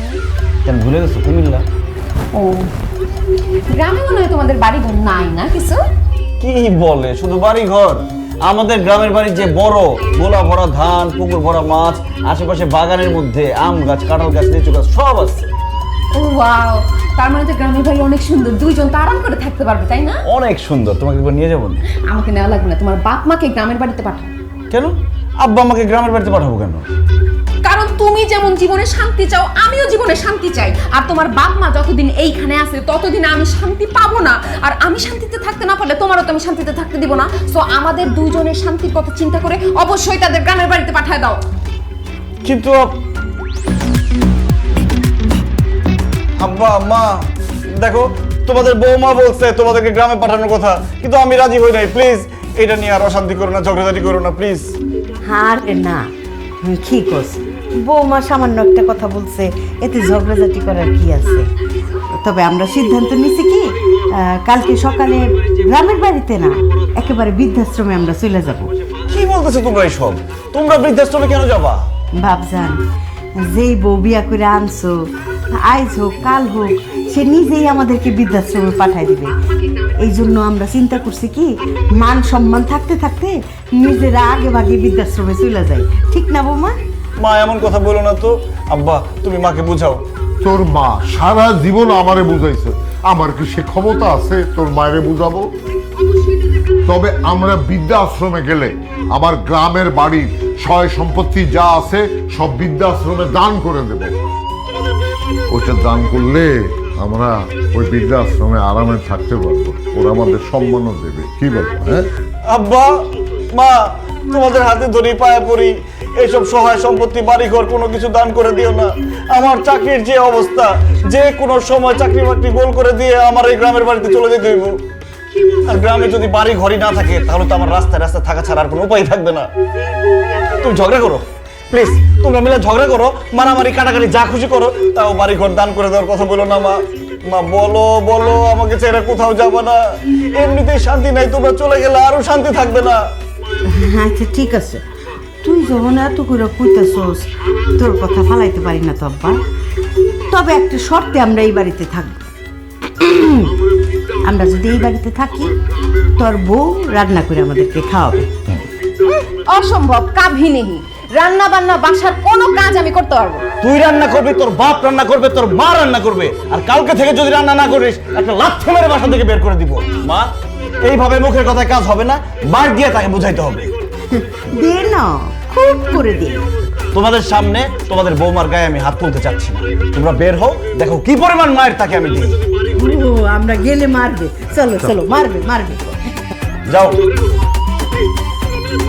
Speaker 2: কেন ভুলে গেছো? কুমিল্লা।
Speaker 1: ও, গ্রামে মনে হয় তোমাদের বাড়ি ঘর নাই না কিছু?
Speaker 2: কি বলে, শুধু বাড়ি ঘর? আমাদের গ্রামের বাড়ি যে বড়, গোলা ভরা ধান, পুকুর ভরা মাছ, আশেপাশে বাগানের মধ্যে আম গাছ, কাঁঠাল গাছ, লিচু গাছ সব আছে।
Speaker 1: ও ওয়াও, তার মানে তো গ্রামের বাড়ি অনেক সুন্দর, দুইজন তো আরাম করে থাকতে পারবে, তাই না?
Speaker 2: অনেক সুন্দর, তোমাকে একবার নিয়ে যাবো?
Speaker 1: আমাকে নেওয়া লাগবে না, তোমার বাপ মাকে গ্রামের বাড়িতে পাঠাও।
Speaker 2: কেন? আব্বা আমাকে গ্রামের বাড়িতে পাঠাবো কেন?
Speaker 1: কারণ তুমি যেমন জীবনে শান্তি চাও, আমিও জীবনে শান্তি চাই। আর তোমার বাপ মা যতদিন এইখানে আছে ততদিন আমি শান্তি পাবো না, আর আমি শান্তিতে থাকতে না পারলে তোমারও তো আমি শান্তিতে থাকতে দিব না। সো আমাদের দুইজনের শান্তির কথা চিন্তা করে অবশ্যই তাদের গ্রামের বাড়িতে পাঠিয়ে দাও।
Speaker 2: কিন্তু আব্বা আম্মা, দেখো তোমাদের বৌমা বলছে তোমাদেরকে গ্রামে পাঠানোর কথা, কিন্তু আমি রাজি হই নাই। প্লিজ এটা নিয়ে আর অশান্তি করো না, ঝগড়াঝাটি করো না প্লিজ।
Speaker 4: আরে না, কি করছ? বৌমা সামান্য একটা কথা বলছে, এতে ঝগড়াঝাটি করার কি আছে? তবে আমরা সিদ্ধান্ত নিছি কি, কালকে সকালে গ্রামের বাড়িতে না, একেবারে বৃদ্ধাশ্রমে আমরা চলে যাব।
Speaker 2: কি বলতেছো তোমরা এইসব? তোমরা বৃদ্ধাশ্রমে কেন যাবা?
Speaker 4: বাপজান, যেই বউ বিয়া করে আনছো, আইজ হোক কাল হোক, সে নিজেই আমাদেরকে বৃদ্ধাশ্রমে পাঠায় দিবে। এই জন্য আমরা চিন্তা করছি কি, মান সম্মান থাকতে থাকতে নিজেরা আগে ভাগে বৃদ্ধাশ্রমে চলে যাই। ঠিক না বৌমা?
Speaker 2: মা এমন কথা বলো না তো। আব্বা তুমি মাকে বুঝাও।
Speaker 5: তোর মা সারা জীবন আমারে বুঝাইছে, আমার কি সে ক্ষমতা আছে তোর মায়েরে বুঝাবো? তবে আমরা বৃদ্ধাশ্রমে গেলে আমার গ্রামের বাড়ির সয় সম্পত্তি যা আছে সব বৃদ্ধাশ্রমে দান করে দেব। ওটা দান করলে আমরা ওই বৃদ্ধাশ্রমে আরামে থাকতে পারবো, ওরা আমাদের সম্মানও দেবে। কি বলবো? হ্যাঁ
Speaker 2: আব্বা, মা, তোমাদের হাতে ধরি, পায়ে পড়ি, এইসব সহায় সম্পত্তি, বাড়িঘর কোনো কিছু দান করে দিও না। আমার চাকরির যে অবস্থা, যে কোনো সময় চাকরি বাকরি গোল করে দিয়ে আমার এই গ্রামের বাড়িতে চলে যেতে হইব। আর গ্রামে যদি বাড়ি ঘরই না থাকে তাহলে তো আমার রাস্তায় রাস্তায় থাকা ছাড়া আর কোনো উপায় থাকবে না। তুমি ঝগড়া করো প্লিজ, তোমরা মিলে ঝগড়া করো, মারামারি কাটাকাটি যা খুশি করো, তাও বাড়ি ঘর দান করে দেওয়ার কথা বলো না। মা, মা বলো বলো, আমাকে ছেড়ে কোথাও যাবো না। এমনিতেই শান্তি নাই, তোমরা চলে গেলে আরো শান্তি থাকবে না।
Speaker 4: আচ্ছা ঠিক আছে, তুই যখন এত করে কইতেছস, তোর কথা ফালাইতে পারি না তো আব্বা। তবে একটা শর্তে আমরা এই বাড়িতে থাকবো। আমরা যদি এই বাড়িতে থাকি, তোর বউ রান্না করে আমাদেরকে খাওয়াবে।
Speaker 1: অসম্ভব, কাভি নেহি। রান্না বান্না বাসার কোনো কাজ আমি করতে পারবো না।
Speaker 2: তুই রান্না করবি, তোর বাপ রান্না করবে, তোর মা রান্না করবে। আর কালকে থেকে যদি রান্না না করিস, একটা লাথি মেরে বাসা থেকে বের করে দিব। মা, এইভাবে মুখের কথায় কাজ হবে না, বার দিয়ে তাকে বুঝাইতে হবে।
Speaker 4: দে না, খুব করে দে।
Speaker 2: তোমাদের সামনে তোমাদের বৌমার গায়ে আমি হাত তুলতে চাচ্ছি না। তোমরা বের হও, দেখো কি পরিমাণ মায়ের তাকে আমি দিই।
Speaker 4: ও, আমরা গেলে মারবে। চলো চলো, মারবে মারবে।
Speaker 2: যাও।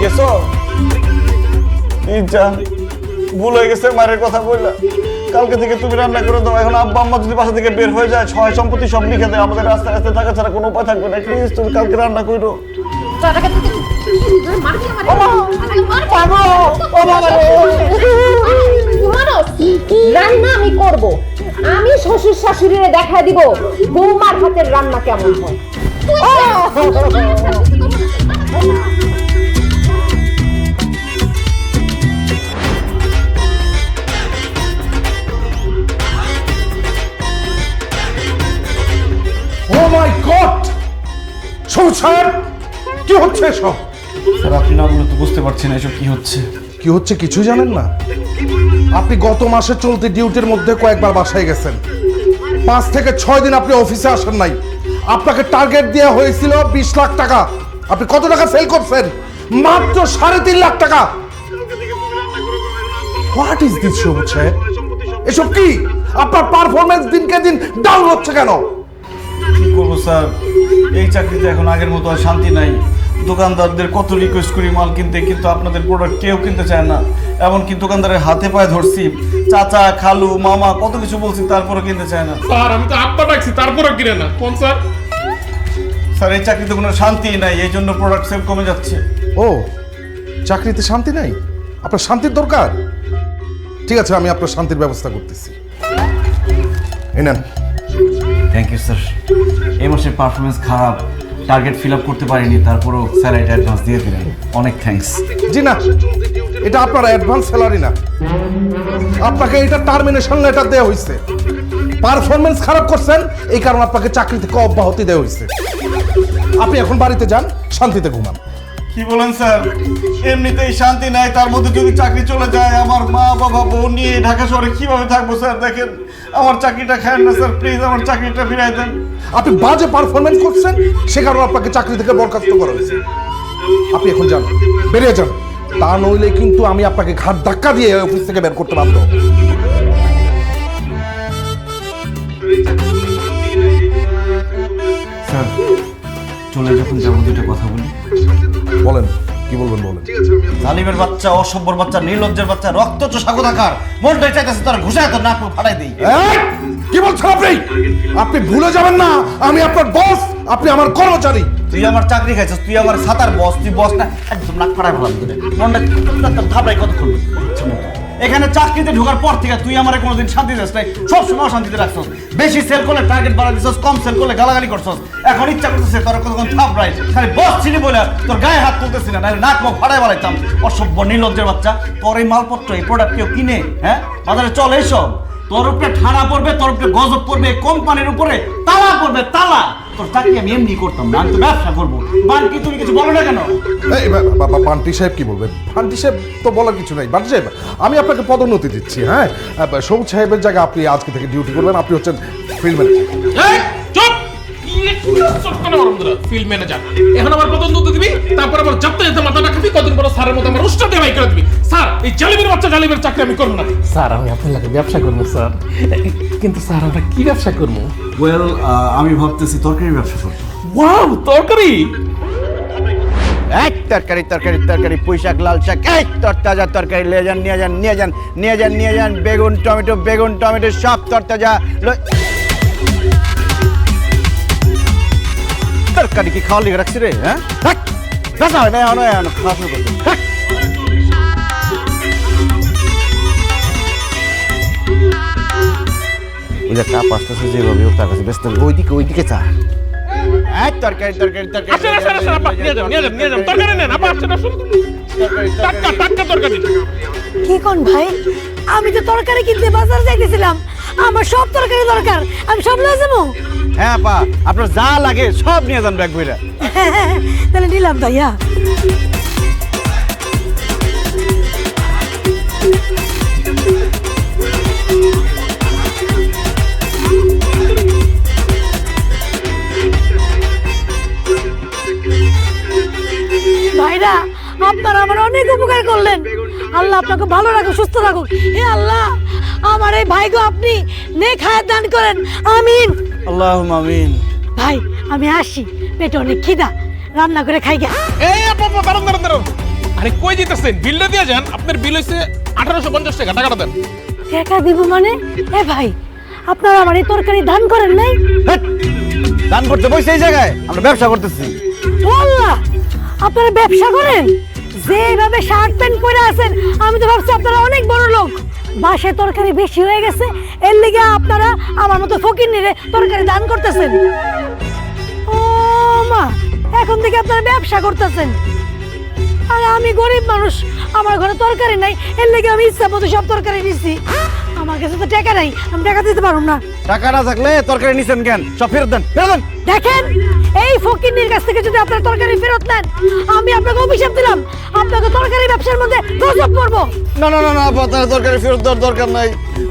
Speaker 2: গেছো? ইজ্জা, ভুল হয়ে গেছে, মায়ের কথা বললা। কালকে থেকে তুমি রান্না করে দাও। এখন আব্বা আম্মা যদি বাসা থেকে বের হয়ে যায়, সহায় সম্পত্তি সব লিখে দেয়, আমাদের রাস্তায় রাস্তায় থাকা ছাড়া কোনো উপায় থাকবে না। প্লিজ তুমি কালকে রান্না করো।
Speaker 1: রান্না আমি করব, আমি শ্বশুর শাশুড়িরে দেখা দিব বৌমার হাতের রান্না কেমন হয়।
Speaker 6: ও মাই গড! সবুজ সাহেব, কি হচ্ছে এসব?
Speaker 2: স্যার, আপনি না বলে তো বুঝতে পারছি না এসব কি হচ্ছে।
Speaker 6: কি হচ্ছে কিছু জানেন না? আপনি গত মাসে চলতি ডিউটির মধ্যে কয়েকবার বাসায় গেছেন। 5 থেকে 6 দিন আপনি অফিসে আসেন নাই। আপনাকে টার্গেট দেওয়া হয়েছিল 20 লাখ টাকা। আপনি কত টাকা সেল করছেন? মাত্র 3.5 লাখ টাকা। হোয়াট ইজ দিস সবুজ সাহেব? এসব কি? আপনার পারফরমেন্স দিনকে দিন ডাউন হচ্ছে কেন?
Speaker 2: কি করবো স্যার, এই চাকরিতে এখন আগের মতো আর শান্তি নাই। দোকানদারদের কত রিকোয়েস্ট করি মাল কিনতে, কিন্তু আপনাদের প্রোডাক্ট কেউ কিনতে চায় না। এমনকি দোকানদারের হাতে পায়ে ধরছি, চাচা খালু মামা কত কিছু বলছি, তারপরে কিনতে চায় না।
Speaker 7: স্যার আমি তো আব্বা ডাকছি, তারপরে কিনে না। কোন স্যার?
Speaker 2: স্যার, এই চাকরিতে কোনো শান্তি নাই, এই জন্য প্রোডাক্ট সেল কমে যাচ্ছে।
Speaker 6: ও, চাকরিতে শান্তি নাই? আপনার শান্তির দরকার? ঠিক আছে, আমি আপনার শান্তির ব্যবস্থা করতেছি। এই নেন।
Speaker 3: Thank you sir. এই মাসের পারফরমেন্স খারাপ, টার্গেট ফিল আপ করতে পারিনি, তারপরও স্যালারিটা অ্যাডভান্স দিয়ে দিলেন, অনেক থ্যাঙ্কস।
Speaker 6: জি না, এটা আপনার অ্যাডভান্স স্যালারি না, আপনাকে এটা টার্মিনেশন লেটার দেওয়া হয়েছে। পারফরমেন্স খারাপ করছেন, এই কারণে আপনাকে চাকরি থেকে অব্যাহতি দেওয়া হয়েছে। আপনি এখন বাড়িতে যান, শান্তিতে ঘুমান।
Speaker 2: কি বলেন স্যার? এমনিতেই শান্তি নাই, তার মধ্যে যদি চাকরি চলে যায়, আমার মা বাবা বোন নিয়ে ঢাকা শহরে কিভাবে থাকবো স্যার? দেখেন, আমার চাকরিটা খায় না স্যার, প্লিজ আমার চাকরিটা ফিরাই দেন।
Speaker 6: আপনি বাজে পারফরমেন্স করছেন, সে কারণে আপনাকে চাকরি থেকে বরখাস্ত করা হয়েছে। আপনি এখন যান, বেরিয়ে যান, তা নইলে কিন্তু আমি আপনাকে ঘাট ধাক্কা দিয়ে অফিস থেকে বের করতে বাধ্য হব।
Speaker 3: স্যার, চলে যখন যাবো দুটো কথা বলি।
Speaker 6: বলেন, কি বলবেন বলেন।
Speaker 2: জালিমের বাচ্চা, অসভ্যর বাচ্চা, নির্লজ্জের বাচ্চা, রক্ত চোষা কোথাকার, মনটাই চাইতেছে তোর ঘুষায় তোর নাক ফাটাই দিই।
Speaker 6: এই, কি বলছেন আপনি? আপনি ভুলে যাবেন না, আমি আপনার বস, আপনি আমার কর্মচারী।
Speaker 2: তুই আমার চাকরি খাইছিস, তুই আমার সাতার বস, তুই বস না, একদম নাক ফাটাই ফেলাম তোরে। মনটা থাপড়াই কতক্ষণ? এখানে চাকরিতে ঢোকার পর থেকে তুই আমার কোনোদিন শান্তি দিস নাই, সবসময় শান্তিতে রাখছস। বেশি সেল করলে টার্গেট বাড়া দিছস, কম সেল করলে গালাগালি করছস। এখন ইচ্ছা করতেছে তোর কতক্ষণ থাপড়াই, খালি বস ছিলি বলে তোর গায়ে হাত তুলতেছি না, নাহলে নাক মুখ ফাটাই বাড়াইতাম। অসভ্য নির্লজ্জের বাচ্চা, তোর এই মালপত্র, এই প্রোডাক্ট কেউ কিনে? হ্যাঁ, বাজারে চল এইসব। তোর উপরে ঠাড়া পড়বে, তোর উপরে গজব পড়বে, কোম্পানির উপরে তালা পড়বে, তালা। তোর চাকরি আমি এমনি করতাম না, আমি তো ব্যবসা করবো। বান্টি, তুমি কিছু বলো না কেন?
Speaker 6: এই বান্টি সাহেব কি বলবেন? বান্টি সাহেব তো বলার কিছু নাই। বান্টি সাহেব, আমি আপনাকে পদোন্নতি দিচ্ছি। হ্যাঁ, সবুজ সাহেবের জায়গায় আপনি আজকে থেকে ডিউটি করবেন। আপনি হচ্ছেন ফিল্ড ম্যানেজার।
Speaker 7: এই চুপ! কি ফিল্ড ম্যানেজার এখন আমার প্রথম দুধ দিবি, তারপর আবার যাতে যেতে মাথাটা খাবি, কদিন পর স্যারের মতো আমার উষ্টা দিয়ে বাই করে দিবি। স্যার এই জালিমের বাচ্চা জালিমের চাকরি আমি করবো না। স্যার আমি আপনার লাগে ব্যবসা করবো স্যার, কিন্তু স্যার আমরা কি ব্যবসা করবো?
Speaker 3: ওয়েল, আমি ভাবতেছি তরকারি ব্যবসা করবো।
Speaker 7: ওয়াও, তরকারি?
Speaker 3: এক তরকারি তরকারি তরকারি, পুঁই শাক, লাল শাক, এক তরতাজা তরকারি নিয়ে যান নিয়ে যান নিয়ে যান নিয়ে যান নিয়ে যান, বেগুন টমেটো সব তরতাজা। তরকারি কি খাওয়া লিখে রাখছি রে? হ্যাঁ, বেসা হয় না, এখন খাওয়া শুরু করতে। ওই যে কাপ আসতেছে যেভাবে হোক তার কাছে ব্যস্ত, ওইদিকে চা। এক তরকারি তরকারি তরকারি,
Speaker 7: আসেন আসেন আসেন আপা, নিয়ে যান নিয়ে যান নিয়ে যান, তরকারি নেন আপা, আসেন আসুন, টাটকা টাটকা তরকারি।
Speaker 9: কি কোন ভাই, আমি তো তরকারি কিনতে বাজার যাইতেছিলাম, আমার সব তরকারি দরকার, আমি সব লয়ে যাবো।
Speaker 3: হ্যাঁ আপা, আপনার যা লাগে সব নিয়ে যান ব্যাগ বইরা।
Speaker 9: তাহলে নিলাম ভাইয়া। ভাইরা, আপনারা আমার অনেক উপকার করলেন, আল্লাহ আপনাকে ভালো রাখুক, সুস্থ রাখুক। হে আল্লাহ, আমার এই ভাইকে আপনি নেক হায়াত দান করেন, আমিন।
Speaker 3: আল্লাহুম্মা আমিন।
Speaker 9: ভাই আমি আসি, পেটে অনেক খিদা, রান্না করে খাই গে।
Speaker 7: এই আপা আপা, দাঁড়ান দাঁড়ান দাঁড়ান, আরে কই যেতেছেন? বিলটা দিয়ে যান, আপনার বিল হইছে 1850 টাকা, টাকাটা দেন।
Speaker 9: টাকা দিব মানে? এ ভাই, আপনারা আমার এই তরকারি দান করেন নাই?
Speaker 3: হেৎ, দান করতে বসে এই জায়গায় আমরা ব্যবসা করতেছি।
Speaker 9: ও আল্লাহ, আপনারা ব্যবসা করেন? যেভাবে শার্ট প্যান্ট পরে আছেন, আমি তো ভাবছি আপনারা অনেক বড় লোক। বাসায় তরকারি বেশি হয়ে গেছে, এর লেগে আপনারা আমার মতো ফকির নিরে তরকারি দান করতেছেন। ও মা, এখন থেকে আপনারা ব্যবসা করতেছেন, আর আমি গরিব মানুষ, আমার ঘরে তরকারি নাই, এর লেগে আমি ইচ্ছা মতো সব তরকারি নিচ্ছি। আমার কাছে তো টাকা নাই, আমি টাকা দিতে পারবো না।
Speaker 3: টাকা না থাকলে তরকারি নিছেন কেন? সব ফেরত দেন, ফেরত দেন।
Speaker 9: দেখেন, এই ফকিরনির কাছ থেকে যদি আপনার তরকারি ফেরত নেন, আমি আপনাকে অভিশাপ দিলাম, আপনাকে তরকারি ব্যবসার মধ্যে গজব করবো।
Speaker 2: না না না না আপা, তাহলে তরকারি ফেরত দেওয়ার দরকার নাই।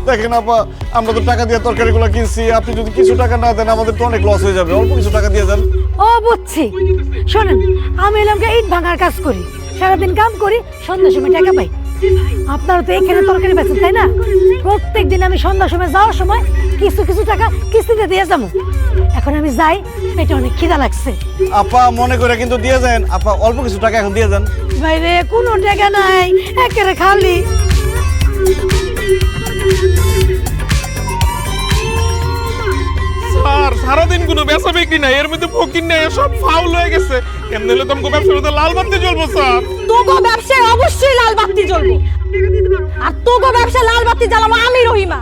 Speaker 2: দেখেন আপা, আমরা তো টাকা দিয়ে তরকারিগুলো কিনছি, আপনি যদি কিছু টাকা না দেন আমাদের তো অনেক লস হয়ে যাবে, অল্প কিছু টাকা দিয়ে দেন।
Speaker 9: ও বুঝছি, শোনেন, আমি এলামকে ইট ভাঙার কাজ করি, সারাদিন কাম করি, সন্ধ্যার সময় টাকা পাই। আপনারা তো এখানে তরকারি বেচেন তাই না? প্রত্যেক দিন আমি সন্ধ্যার সময় যাওয়ার সময় কিছু কিছু টাকা কিস্তিতে দিয়ে যাবো। এখন আমি যাই, পেটে অনেক খিদা লাগছে।
Speaker 2: আপা মনে করে কিন্তু দিয়ে দেন আপা, অল্প কিছু টাকা এখন দিয়ে দেন।
Speaker 9: বাইরে কোনো টাকা নাই, একেবারে খালি।
Speaker 7: স্যার সারাদিন কোনো বেচা বিক্রি নাই, এর মধ্যে ফকির নাই, সব ফাউল হয়ে গেছে। কেমন হলে তোমাকে ব্যবসার মধ্যে লাল বাতি জ্বলবো স্যার?
Speaker 1: তোগো ব্যবসায় অবশ্যই লাল বাতি জ্বলবো, আর তোগো ব্যবসায় লাল বাতি জ্বালাবো আমি রহিমা।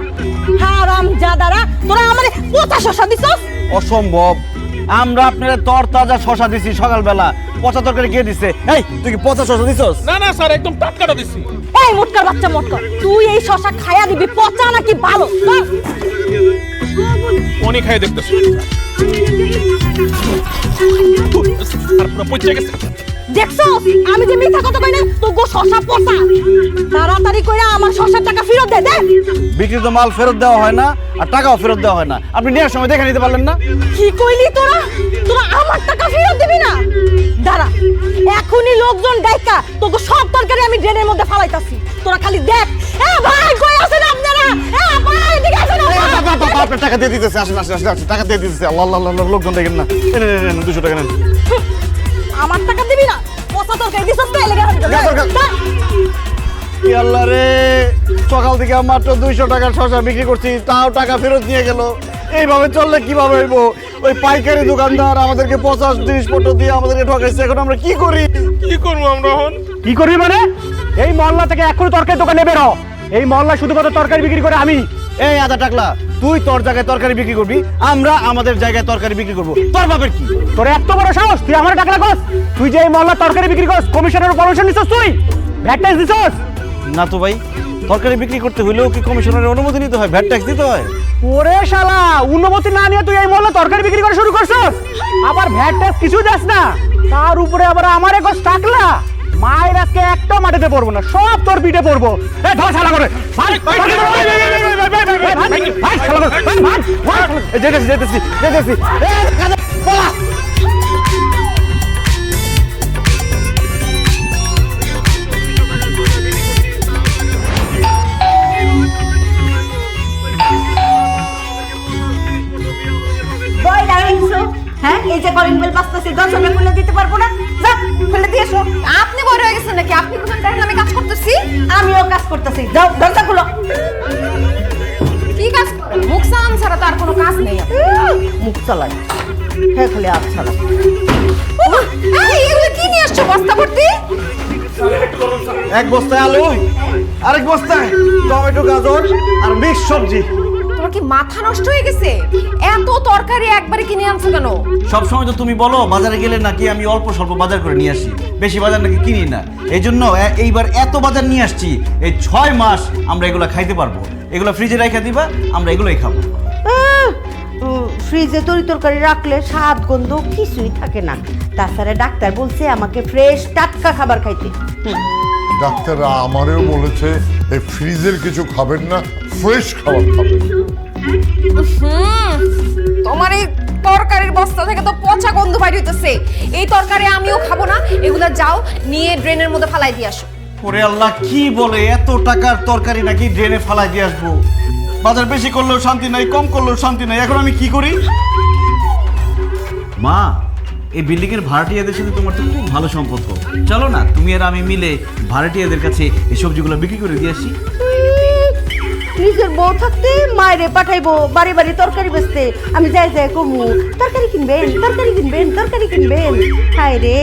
Speaker 1: হারাম জাদারা, তোরা আমারে পচা শশা দিছস?
Speaker 2: অসম্ভব, আমরা আপনার তরতাজা শশা দিছি সকালবেলা, পচা তরকারি কে দিছে? এই তুই কি পচা শশা দিছস?
Speaker 7: না না স্যার, একদম টাটকাটা দিছি।
Speaker 1: এই মোটকার বাচ্চা মোটকা, তুই এই শশা খায়া দিবি, পচা নাকি ভালো?
Speaker 7: অনেক খাই দেখতেছি, আর পুরো পচে গেছে।
Speaker 1: দেখছস আমি যে মিথ্যা কথা কই না, তোগো শশা পচা। তাড়াতাড়ি কইরা আমার শশার টাকা ফেরত দে। দে।
Speaker 2: বিক্রিত মাল ফেরত দেওয়া হয় না, আর টাকাও ফেরত দেওয়া হয় না। আপনি নেওয়ার সময় দেখে নিতে পারলেন না?
Speaker 1: কি কইলি তোরা? তোরা আমার টাকা ফেরত দিবি না? দাঁড়া, এখনই লোকজন ডাইকা তোকে সব তরকারি আমি ড্রেনের মধ্যে ফালাইতাছি, তোরা খালি দেখ। এ ভাই, কই আছেন আপনারা? এ ভাই, এদিকে আসেন।
Speaker 2: আপনার টাকা দিয়ে দিতেছে, আসেন আসেন আসেন আসেন, টাকা দিয়ে দিতেছে। আল্লাহ আল্লাহ আল্লাহ, লোকজন দেখেন না। 200 টাকা নেন।
Speaker 1: আমার টাকা দিবি না? পচা তরকারি দিছস না, এলাকা
Speaker 2: কি আল্লাহ রে, সকাল থেকে মাত্র 200 টাকার শশা বিক্রি করছি, তাও টাকা ফেরত নিয়ে গেল। এইভাবে চললে কিভাবে হইব? ওই পাইকারি দোকানদার আমাদেরকে 50 জিনিসপত্র দিয়ে আমাদেরকে ঠকাইছে, এখন আমরা কি করি?
Speaker 7: কি করবো আমরা এখন?
Speaker 8: কি করবি মানে? এই মহল্লা থেকে এখনই তরকারি দোকানে বের হ। এই মহল্লা শুধুমাত্র তরকারি বিক্রি করে আমি।
Speaker 2: এই আদা টাকলা, তুই তোর জায়গায় তরকারি বিক্রি করবি, আমরা আমাদের জায়গায় তরকারি বিক্রি করবো। তোর বাপের কি?
Speaker 8: তোর এত বড় সাহস, তুই আমার টাকা লাগস? তুই যে এই মহল্লা তরকারি বিক্রি করস, কমিশনের পারমিশন নিছস? তুই ভ্যাট ট্যাক্স দিছস?
Speaker 2: না তো ভাই, তরকারি বিক্রি করতে হইলেও কি কমিশনারের অনুমতি নিতে হয়? ভ্যাট ট্যাক্স দিতে হয়?
Speaker 8: ওরে শালা, অনুমতি না নিয়ে তুই এই মহল্লা তরকারি বিক্রি করা শুরু করছস, আবার ভ্যাট ট্যাক্স কিছু দাস না, তার উপরে আবার আমার এক টাকলা। মায়ের আজকে একটা মাটিতে পড়বো না, সব তোর পিঠে পড়বো। এই ধর শালা করে,
Speaker 2: যেতেছি যেতেছি যেতেছি।
Speaker 4: হ্যাঁ এই যে কলিং বেল বাজতেছে দরজাটা খুলে দিতে পারবো না? যা খুলে দিয়ে এসো।
Speaker 1: আপনি বড় হয়ে গেছেন নাকি? আপনি কোন টাইম আমি কাজ করতেছি?
Speaker 4: আমিও কাজ করতেছি, যাও দরজা খুলো।
Speaker 1: কি কাজ করেন? মুখ সাম ছাড়া তো আর কোনো কাজ নেই আপনার।
Speaker 4: মুখ চালাই, হ্যাঁ খালি হাত ছাড়া।
Speaker 1: ওমা, এই এগুলো কি নিয়ে আসছো বস্তা ভর্তি?
Speaker 2: এক বস্তায় আলু, আরেক বস্তায় টমেটো, গাজর আর মিক্স সবজি।
Speaker 1: তোমার কি মাথা নষ্ট হয়ে গেছে? এত তরকারি একবারে কিনে আনছো কেন?
Speaker 3: সবসময় তো তুমি বলো বাজারে গেলে নাকি আমি অল্প স্বল্প বাজার করে নিয়ে আসি, বেশি বাজার নাকি কিনি না। এই জন্য এইবার এত বাজার নিয়ে আসছি, এই 6 মাস আমরা এগুলো খাইতে পারবো। এগুলো ফ্রিজে রেখে দিবা, আমরা এগুলোই খাবো।
Speaker 4: ফ্রিজে তরি তরকারি রাখলে স্বাদ গন্ধ কিছুই থাকে না। তাছাড়া ডাক্তার বলছে আমাকে ফ্রেশ টাটকা খাবার খাইতে।
Speaker 5: ডাক্তাররা আমারেও বলেছে এই ফ্রিজের কিছু খাবেন না, ফ্রেশ খাবার খাবেন।
Speaker 1: তোমার এই তরকারির বস্তা থেকে তো পচা গন্ধ বাইর হইতেছে। এই তরকারি আমিও খাবো না। এগুলা যাও নিয়ে ড্রেনের মধ্যে ফালাই দিয়ে আসো।
Speaker 3: ওরে আল্লাহ, কি বলে এত টাকার তরকারি নাকি ড্রেনে ফালাই দিয়ে আসবো? বাজার বেশি করলেও শান্তি নাই, কম করলেও শান্তি নাই। এখন আমি কি করি? মা, এই বিল্ডিং এর ভাড়াটিয়াদের সাথে তোমার তো খুব ভালো সম্পর্ক। চলো না তুমি আর আমি মিলে ভাড়াটিয়াদের কাছে এই সবজিগুলো বিক্রি করে দিয়ে আসি।
Speaker 4: নিজের বউ থাকতে মায়েরে পাঠাইবো বাড়ি বাড়ি তরকারি বেচতে। আমি যাই যাই কমু তরকারি কিনবেন, তরকারি কিনবেন, তরকারি কিনবেন। হায় রে,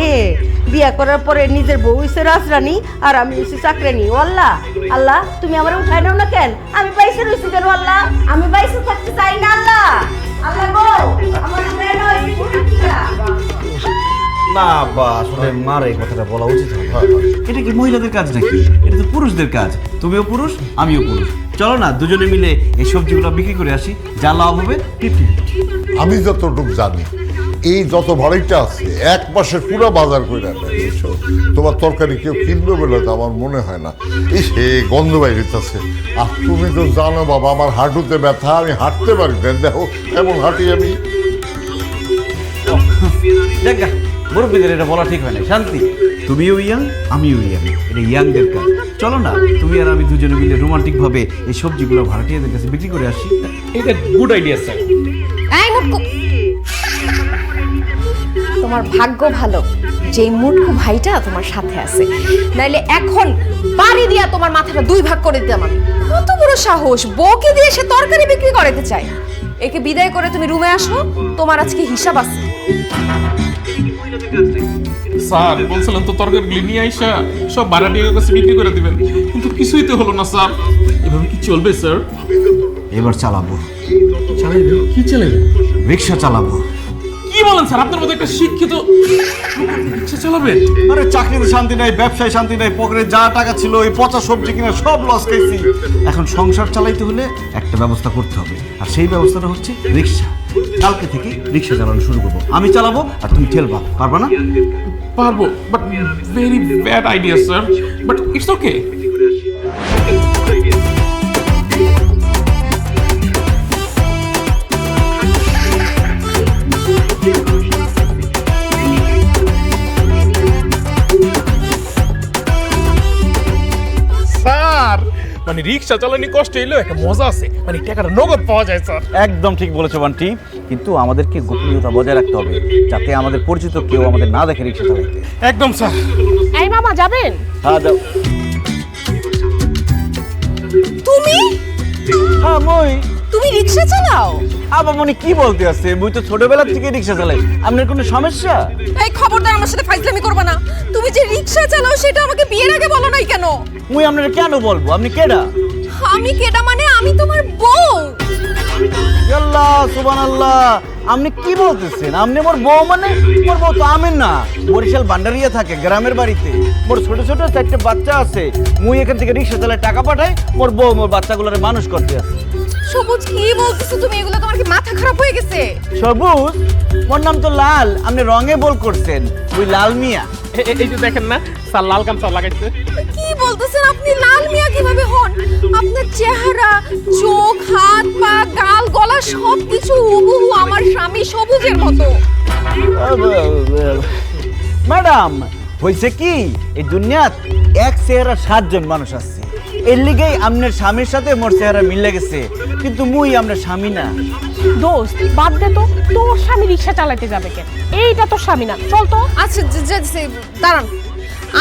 Speaker 4: বিয়া করার পরে নিজের বউ হইছে রাজরানী আর আমি হইছি চাকরানি। ও আল্লাহ, আল্লাহ তুমি আমার উঠাই নাও না কেন? আমি বাইসে রইছি কেন আল্লাহ? আমি বাইসে থাকতে চাই না আল্লাহ। আল্লাহ গো, আমার উঠাই নাও।
Speaker 3: না বা আসলে মার এই কথাটা বলা উচিত হবে। এটা কি মহিলাদের কাজ নাকি? এটা তো পুরুষদের কাজ। তুমিও পুরুষ, আমিও পুরুষ। চলো না দুজনে মিলে এই সবজিগুলো বিক্রি করে আসি, যা লাভ হবে 50-50।
Speaker 5: আমি যতটুকু জানি এই যত ভাড়াইটা আছে এক মাসের পুরো বাজার করে রাখবে। তোমার তরকারি কেউ কিনবে বলে তো আমার মনে হয় না। এই সে গন্ধ বাইরেছে। আর তুমি তো জানো বাবা, আমার হাঁটুতে ব্যথা, আমি হাঁটতে পারি না। দেখো এমন হাঁটি আমি।
Speaker 3: দেখ গা, মুরব্বীদের এটা বলা ঠিক হয় না। শান্তি, তুমিও ইয়াং, আমিও ইয়াং। এটা ইয়াংদের কাজ। চলো না তুমি আর আমি দুজনে মিলে রোমান্টিক ভাবে এই সবজিগুলো ভাড়াটিয়াদের কাছে বিক্রি করে আসি।
Speaker 7: এটা গুড আইডিয়া স্যার।
Speaker 1: এই মুটকু, তোমার ভাগ্য ভালো যে মুটকু ভাইটা তোমার সাথে আছে, নাইলে এখন বাড়ি দিয়া তোমার মাথাটা 2 ভাগ করে দিতাম আমি। কত বড় সাহস, বউকে দিয়ে সে তরকারি বিক্রি করতে চায়। একে বিদায় করে তুমি রুমে আসো, তোমার আজকে হিসাব আছে।
Speaker 7: স্যার বলছিলেন তো তরকারিগুলি নিয়ে আইসা সব ভাড়াটিয়ার কাছে বিক্রি করে দিবেন, কিন্তু কিছুই তো হলো না স্যার। এভাবে কি চলবে স্যার?
Speaker 3: এবার চালাবো।
Speaker 7: চালাইবেন? কি চালাইবেন?
Speaker 3: রিক্সা চালাবো।
Speaker 7: কি বলেন স্যার? আপনার মতো একটা শিক্ষিত রিক্সা চালাবেন?
Speaker 3: আরে চাকরিতে শান্তি নাই, ব্যবসায় শান্তি নাই, পকেটে যা টাকা ছিল ওই পচা সবজি কিনে সব লস খাইছি। এখন সংসার চালাইতে হলে একটা ব্যবস্থা করতে হবে, আর সেই ব্যবস্থাটা হচ্ছে রিক্সা। কালকে থেকে রিক্সা চালানো শুরু করবো। আমি চালাবো আর তুমি ঠেলবা, পারবা না?
Speaker 7: পারবো, but very bad idea sir, but it's okay. Sir মানে রিক্সা চালানি কষ্ট হইলেও একটা মজা আছে, মানে টাকাটা নগদ পাওয়া যায় স্যার।
Speaker 3: একদম ঠিক বলেছো বান্টি, কিন্তু আমাদেরকে গোপনীয়তা বজায় রাখতে হবে, যাতে আমাদের পরিচিত কেউ আমাদের না দেখে রিক্সা চালাইতে।
Speaker 7: একদম স্যার।
Speaker 9: এই মামা যাবেন?
Speaker 3: হ্যাঁ যাও।
Speaker 1: তুমি
Speaker 3: হ্যাঁ মই।
Speaker 1: তুমি রিকশা চালাও?
Speaker 3: আবার মনে কি বলতে আছে? মুই তো ছোটবেলা থেকে রিক্সা চালাই। আপনার কোনো সমস্যা?
Speaker 1: এই খবরদার আমার সাথে ফাইজলামি করবে না। তুমি যে রিকশা চালাও সেটা আমাকে বিয়ের আগে বলো নাই কেন?
Speaker 3: মুই আপনার কেন বলবো? আপনি কেডা?
Speaker 1: আমি কেডা মানে আমি তোমার বউ।
Speaker 3: আল্লাহ সুবহানাল্লাহ, আপনি কি বলতেছেন? আপনি মোর বউ মানে? মোর বউ তো আমেন না, বরিশাল ভান্ডারিয়া থাকে গ্রামের বাড়িতে। মোর ছোট ছোট 4টে বাচ্চা আছে। মুই এখান থেকে রিক্সা চালায় টাকা পাঠাই, মোর বউ মোর বাচ্চাগুলোরে মানুষ করতে আছে।
Speaker 1: সবুজ কি বলতেছো তুমি? এগুলো তোমার কি মাথা খারাপ হয়ে গেছে?
Speaker 3: সবুজ? মোর নাম তো লাল, আপনি রঙে বল করছেন। ওই লাল মিয়া।
Speaker 7: এই যে দেখেন না স্যার, লাল গামছা লাগাইছে।
Speaker 1: কি বলতেছেন আপনি? লাল মিয়া কিভাবে হন? আপনার চেহারা, চোখ, হাত, পা, গাল, গলা সবকিছু হুবহু আমার স্বামী সবুজের মতো।
Speaker 3: ম্যাডাম হয়েছে কি, এই দুনিয়াত এক চেহারা 7 জন মানুষ আছে। এর লিগেই আপনার স্বামীর সাথে মোর চেহারা মিলে গেছে। কিন্তু মুই আপনার স্বামী না।
Speaker 10: দোস্ত বাদ দে তো, তোর স্বামী রিক্সা চালাতে যাবে কেন? এইটা তোর স্বামী না, চল তো।
Speaker 1: আচ্ছা দাঁড়ান,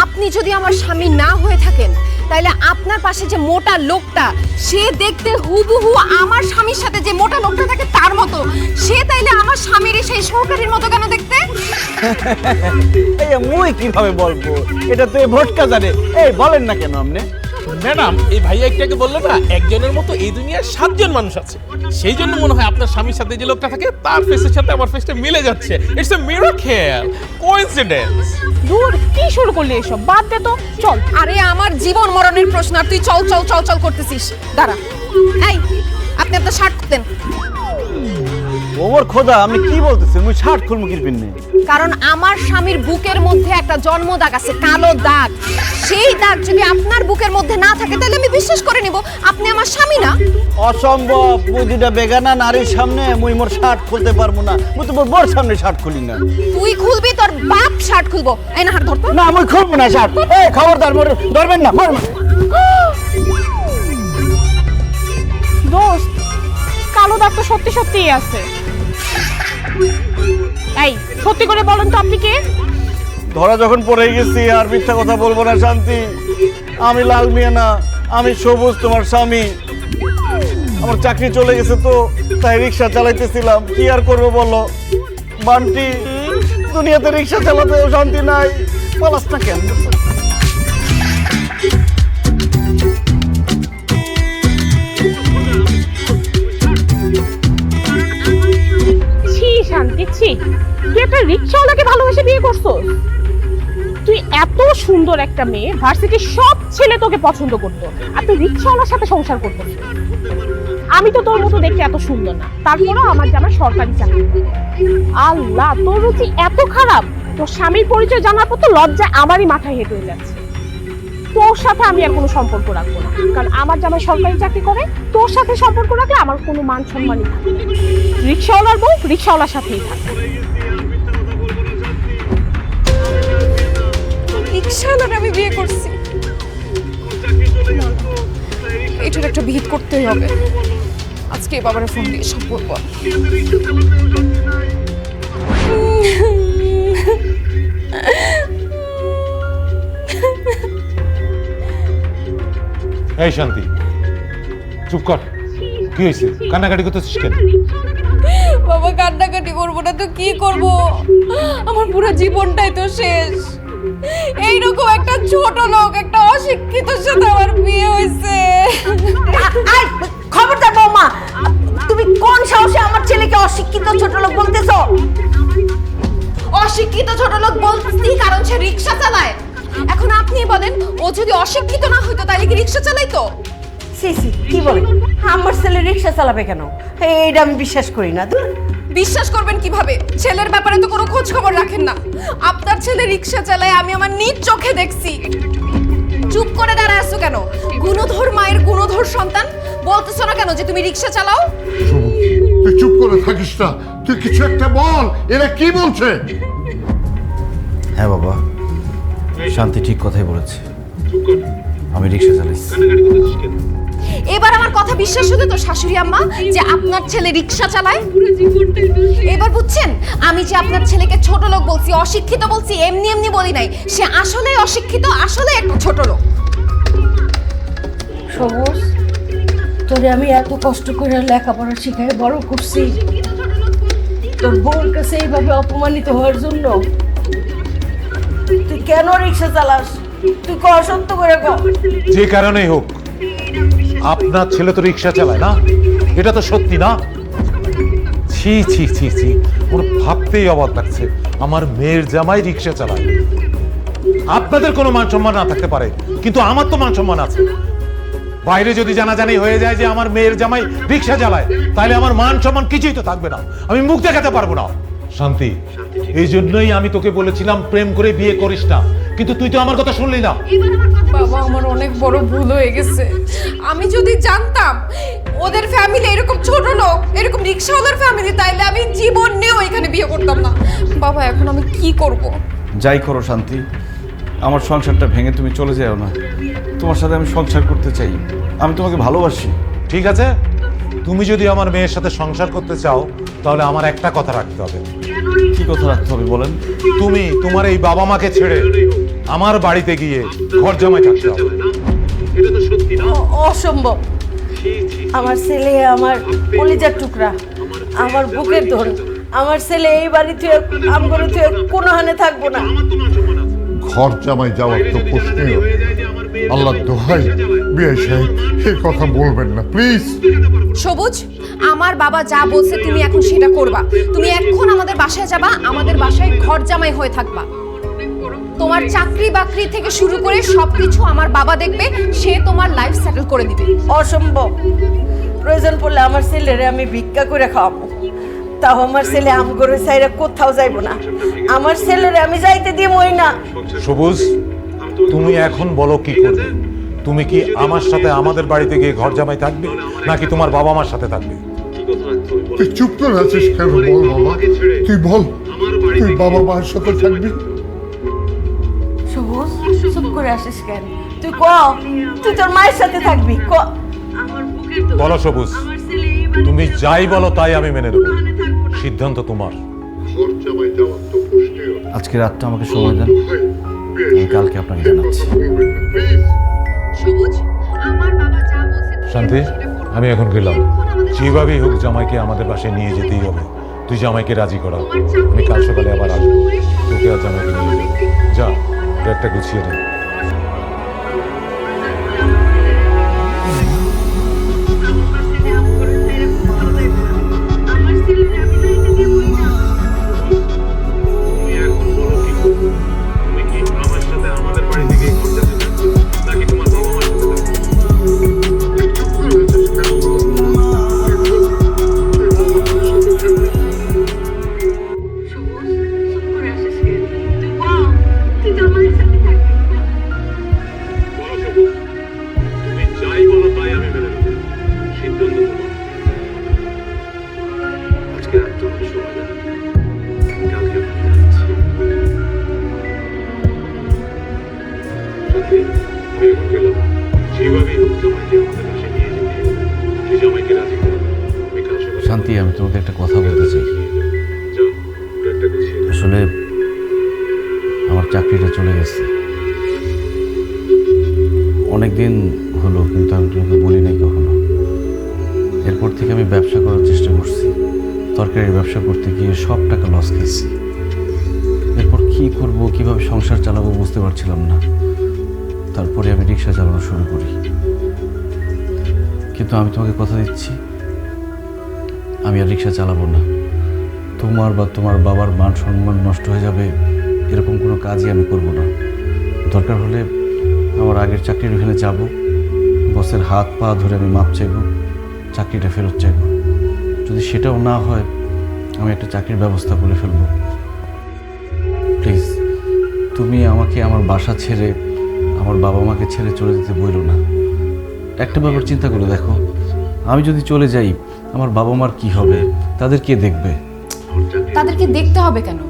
Speaker 1: আপনি যদি আমার স্বামী না হয়ে থাকেন তাহলে আপনার পাশে যে মোটা লোকটা, সে দেখতে হুবহু আমার স্বামীর সাথে যে মোটা লোকটা থাকে তার মতো, সে তাইলে আমার স্বামীর সেই সহকারীর মতো কেন দেখতে?
Speaker 3: এই মুই কিভাবে বলবো, এটা তো ভটকা জানে। এই বলেন না কেন আপনি?
Speaker 7: ম্যাডাম, এই ভাইয়া একটাকে বললো না, একজনের মতো এই দুনিয়ার 7 জন মানুষ আছে, সেই জন্য মনে হয় আপনার স্বামীর সাথে যে লোকটা থাকে তার ফেসের সাথে আমার ফেসটা মিলে যাচ্ছে। It's a miracle, coincidence.
Speaker 10: দূর, কি শুরু করলি এসব? বাদ দে তো, চল।
Speaker 1: আরে আমার জীবন মরণের প্রশ্ন আর তুই চল চল চল চল করতেছিস। দাঁড়া, এই আপনি আপনার শার্ট খুলতেন।
Speaker 3: ওমর খোদা, আপনি কি বলতেছেন? মুই শার্ট খুলমু কিরবিন নেই।
Speaker 1: কারণ আমার স্বামীর বুকের মধ্যে একটা জন্ম দাগ আছে, কালো দাগ। সেই দাগ যদি আপনার বুকের মধ্যে না থাকে তাহলে আমি বিশ্বাস করে নিব আপনি আমার স্বামী না।
Speaker 3: অসম্ভব, মুই দুইটা বেগানা নারীর সামনে মুই মোর শার্ট খুলতে পারবো না। মুই তো মোর বর সামনে শার্ট খুলি না।
Speaker 1: তুই খুলবি, তোর বাপ শার্ট খুলবো। এই না হাত ধরতো।
Speaker 3: না, মুই খুলবো না শার্ট। এই খবরদার, মোর ধরবেন না।
Speaker 10: দোস্ত, কালো দাগ তো সত্যি সত্যিই আছে। এই সত্যি করে বলেন তো, আপনি কে?
Speaker 2: ধরা যখন পড়ে গেছি আর মিথ্যা কথা বলবো না শান্তি। আমি লাল মিয়া না, আমি সবুজ, তোমার স্বামী। আমার চাকরি চলে গেছে তো, তাই রিক্সা চালাইতেছিলাম। কি আর করবো বলো বান্টি, দুনিয়াতে রিক্সা চালাতেও শান্তি নাই। পালাস না কেন?
Speaker 10: ছি শান্তি, ছি। তুই একটা রিক্সাওয়ালাকে ভালোবেসে বিয়ে করছস? তুই এত সুন্দর একটা মেয়ে, ভার্সিটির সব ছেলে তোকে পছন্দ করতো, আর তুই রিক্সাওয়ালার সাথে সংসার করতেছিস। আমি তো তোর মতো দেখতে এত সুন্দর না, তারপরেও আমার জামাই সরকারি চাকরি। আল্লাহ, তোর রুচি এত খারাপ! তোর স্বামীর পরিচয় জানার পর তো লজ্জায় আমারই মাথায় হেঁটে হয়ে যাচ্ছে। তোর সাথে আমি আর কোনো সম্পর্ক রাখবো না, কারণ আমার জামাই সরকারি চাকরি করে। তোর সাথে সম্পর্ক রাখলে আমার কোনো মান সম্মানই থাকবে না। রিক্সাওয়ালার বউ রিক্সাওয়ালার সাথেই থাকবে।
Speaker 1: রিক্সাওয়ালার আমি বিয়ে করছি, এটার একটা বিহিত করতেই হবে। আজকে বাবার ফোন দিয়ে সব বলবো।
Speaker 11: এই শান্তি, চুপ কর। কি হয়েছে? কান্নাকাটি করতেছিস কেন?
Speaker 1: বাবা, কান্নাকাটি করবো না তো কি করব? আমার পুরো জীবনটাই তো শেষ। এইরকম একটা ছোট লোক, একটা অশিক্ষিতর সাথে আমার বিয়ে হয়েছে।
Speaker 4: খবরদার বৌমা, তুমি কোন সাহসে আমার ছেলেকে অশিক্ষিত ছোট লোক বলতেছো?
Speaker 1: অশিক্ষিত ছোট লোক বলছি কারণ সে রিক্সা চালায়। এখন আপনি বলেন, ও যদি অশিক্ষিত না হইতো তাহলে কি রিক্সা চালাইতো?
Speaker 4: কি বলে? আমার ছেলে রিক্সা চালাবে কেন? এইটা আমি বিশ্বাস করি না।
Speaker 1: বিশ্বাস করবেন কিভাবে? ছেলের ব্যাপারে তো কোনো খোঁজ খবর রাখেন না। আপনার ছেলে রিক্সা চালায় আমি আমার নিজ চোখে দেখছি। চুপ করে দাঁড়ায় আছো কেন? গুণধর মায়ের গুণধর সন্তান, বলতেছো না কেন যে তুমি রিক্সা চালাও?
Speaker 5: তুই চুপ করে থাকিস না, তুই কিছু একটা বল। এরা কি বলছে?
Speaker 3: হ্যাঁ বাবা, শান্তি ঠিক কথাই বলেছে, আমি রিক্সা চালাইছি।
Speaker 1: এবার আমার কথা বিশ্বাস হতো তো শাশুড়ি আম্মা যে আপনার ছেলে রিক্সা চালায়? এবার বুঝছেন আমি যে আপনার ছেলেকে ছোট লোক বলছি, অশিক্ষিত বলছি, এমনি এমনি বলি নাই। সে আসলে অশিক্ষিত, আসলে একটা ছোট লোক।
Speaker 9: সবুজ, তোরে আমি এত কষ্ট করে লেখাপড়া শিখাই বড় করছি, তোর বউর কাছে এইভাবে অপমানিত হওয়ার জন্য?
Speaker 4: তুই কেন রিক্সা চালাস? তুই ক, সত্য করে ক।
Speaker 11: যে কারণেই হোক, আপনার ছেলে তো রিক্সা চালায় না, এটা তো সত্যি না? ছি ছি ছি ছি, ওর ভাবতেই অবাক লাগছে আমার মেয়ের জামাই রিক্সা চালায়। আপনাদের কোনো মান সম্মান না থাকতে পারে, কিন্তু আমার তো মান সম্মান আছে। বাইরে যদি জানাজানি হয়ে যায় যে আমার মেয়ের জামাই রিক্সা চালায়, তাহলে আমার মান সম্মান কিছুই তো থাকবে না, আমি মুখ দেখাতে পারবো না। শান্তি, এই জন্যই আমি তোকে বলেছিলাম প্রেম করে বিয়ে করিস না, কিন্তু তুই তো আমার কথা শুনলি না।
Speaker 1: বাবা, আমার অনেক বড় ভুল হয়ে গেছে। আমি যদি জানতাম ওদের ফ্যামিলি এরকম ছোট লোক, এরকম রিক্সাওয়ালার ফ্যামিলি, তাইলে আমি জীবন নিয়েও এখানে বিয়ে করতাম না। বাবা, এখন আমি কি করব?
Speaker 2: যাই করো শান্তি, আমার সংসারটা ভেঙে তুমি চলে যাও না। তোমার সাথে আমি সংসার করতে চাই, আমি তোমাকে ভালোবাসি।
Speaker 11: ঠিক আছে, তুমি যদি আমার মেয়ের সাথে সংসার করতে চাও তাহলে আমার একটা কথা রাখতে হবে।
Speaker 2: কি কথা রাখতে হবে বলেন?
Speaker 11: তুমি তোমার এই বাবা মাকে ছেড়ে আমার বাড়িতে গিয়ে ঘর জামাই থাকতে হবে।
Speaker 4: অসম্ভব। আমার ছেলে আমার কলিজার টুকরা, আমার বুকের ধন। আমার ছেলে এই বাড়ি থেকে আমগরে থেকে কোনো হানে থাকবো না।
Speaker 5: ঘর জামাই যাওয়ার তো প্রশ্নই ওঠে না। আল্লাহ দোহাই বিয়ে সাহেব এই কথা বলবেন না প্লিজ।
Speaker 1: সবুজ, আমার বাবা যা বলছে তুমি এখন সেটা করবা। তুমি এখন আমাদের বাসায় যাবা, আমাদের বাসায় ঘর জামাই হয়ে থাকবা। তোমার চাকরি বাকরি থেকে শুরু করে সবকিছু আমার বাবা দেখবে, সে তোমার লাইফ সেটেল করে দিবে।
Speaker 4: অসম্ভব। প্রয়োজন পড়লে আমার ছেলেরে আমি ভিক্ষা করে খাওয়াবো, তাও আমার ছেলে আমগরে সাইরা কোথাও যাইবো না। আমার ছেলেরে আমি যাইতে দিবই না।
Speaker 11: সবুজ, তুমি এখন বলো কি করবে? তুমি কি আমার সাথে আমাদের বাড়িতে গিয়ে ঘর জামাই থাকবে নাকি তোমার বাবা মার সাথে থাকবে?
Speaker 5: তুই চুপ করে আছিস কেন? বল বাবা, তুই বল, তুই বাবা মায়ের সাথে থাকবি?
Speaker 4: সবুজ, চুপ করে আসিস কেন? তুই ক, তুই তোর মায়ের সাথে থাকবি। ক,
Speaker 11: বলো সবুজ, তুমি যাই বলো তাই আমি মেনে নেব, সিদ্ধান্ত তোমার।
Speaker 3: আজকে রাতটা আমাকে সময় দেন, আমি কালকে আপনাকে জানাচ্ছি।
Speaker 1: সবুজ, আমার বাবা যা বলছে
Speaker 11: শান্তি, আমি এখন গেলাম। যেভাবেই হোক জামাইকে আমাদের বাসায় নিয়ে যেতেই হবে। তুই জামাইকে রাজি করা, আমি কাল সকালে আবার আসবো, তোকে আর জামাইকে নিয়ে যাবো। যা, ব্যাগটা গুছিয়ে নে।
Speaker 3: শান্তি, আমি তোমাকে একটা কথা বলতে চাই। আসলে আমার চাকরিটা চলে গেছে অনেক দিন হলো, কিন্তু আমি তোমাকে বলি নাই কখনো। এরপর থেকে আমি ব্যবসা করার চেষ্টা করছি, তরকারির ব্যবসা করতে গিয়ে সব টাকা লস খেয়েছি। এরপর কি করব, কিভাবে সংসার চালাবো বুঝতে পারছিলাম না। তারপরে আমি রিক্সা চালানো শুরু করি। কিন্তু আমি তোমাকে কথা দিচ্ছি, আমি আর রিক্সা চালাবো না। তোমার বা তোমার বাবার মান সম্মান নষ্ট হয়ে যাবে এরকম কোনো কাজই আমি করব না। দরকার হলে আমার আগের চাকরির ওখানে যাব, বসের হাত পা ধরে আমি মাপ চাইব, চাকরিটা ফেরত চাইব। যদি সেটাও না হয়, আমি একটা চাকরির ব্যবস্থা করে ফেলব। প্লিজ, তুমি আমাকে আমার বাসা ছেড়ে, আমার বাবা মাকে ছেড়ে চলে যেতে বইলো না। একটা ব্যাপার চিন্তা করে দেখো, আমি যদি চলে যাই আমার বাবা মার কি হবে, তাদের কে দেখবে?
Speaker 1: তাদেরকে দেখতে হবে কেন?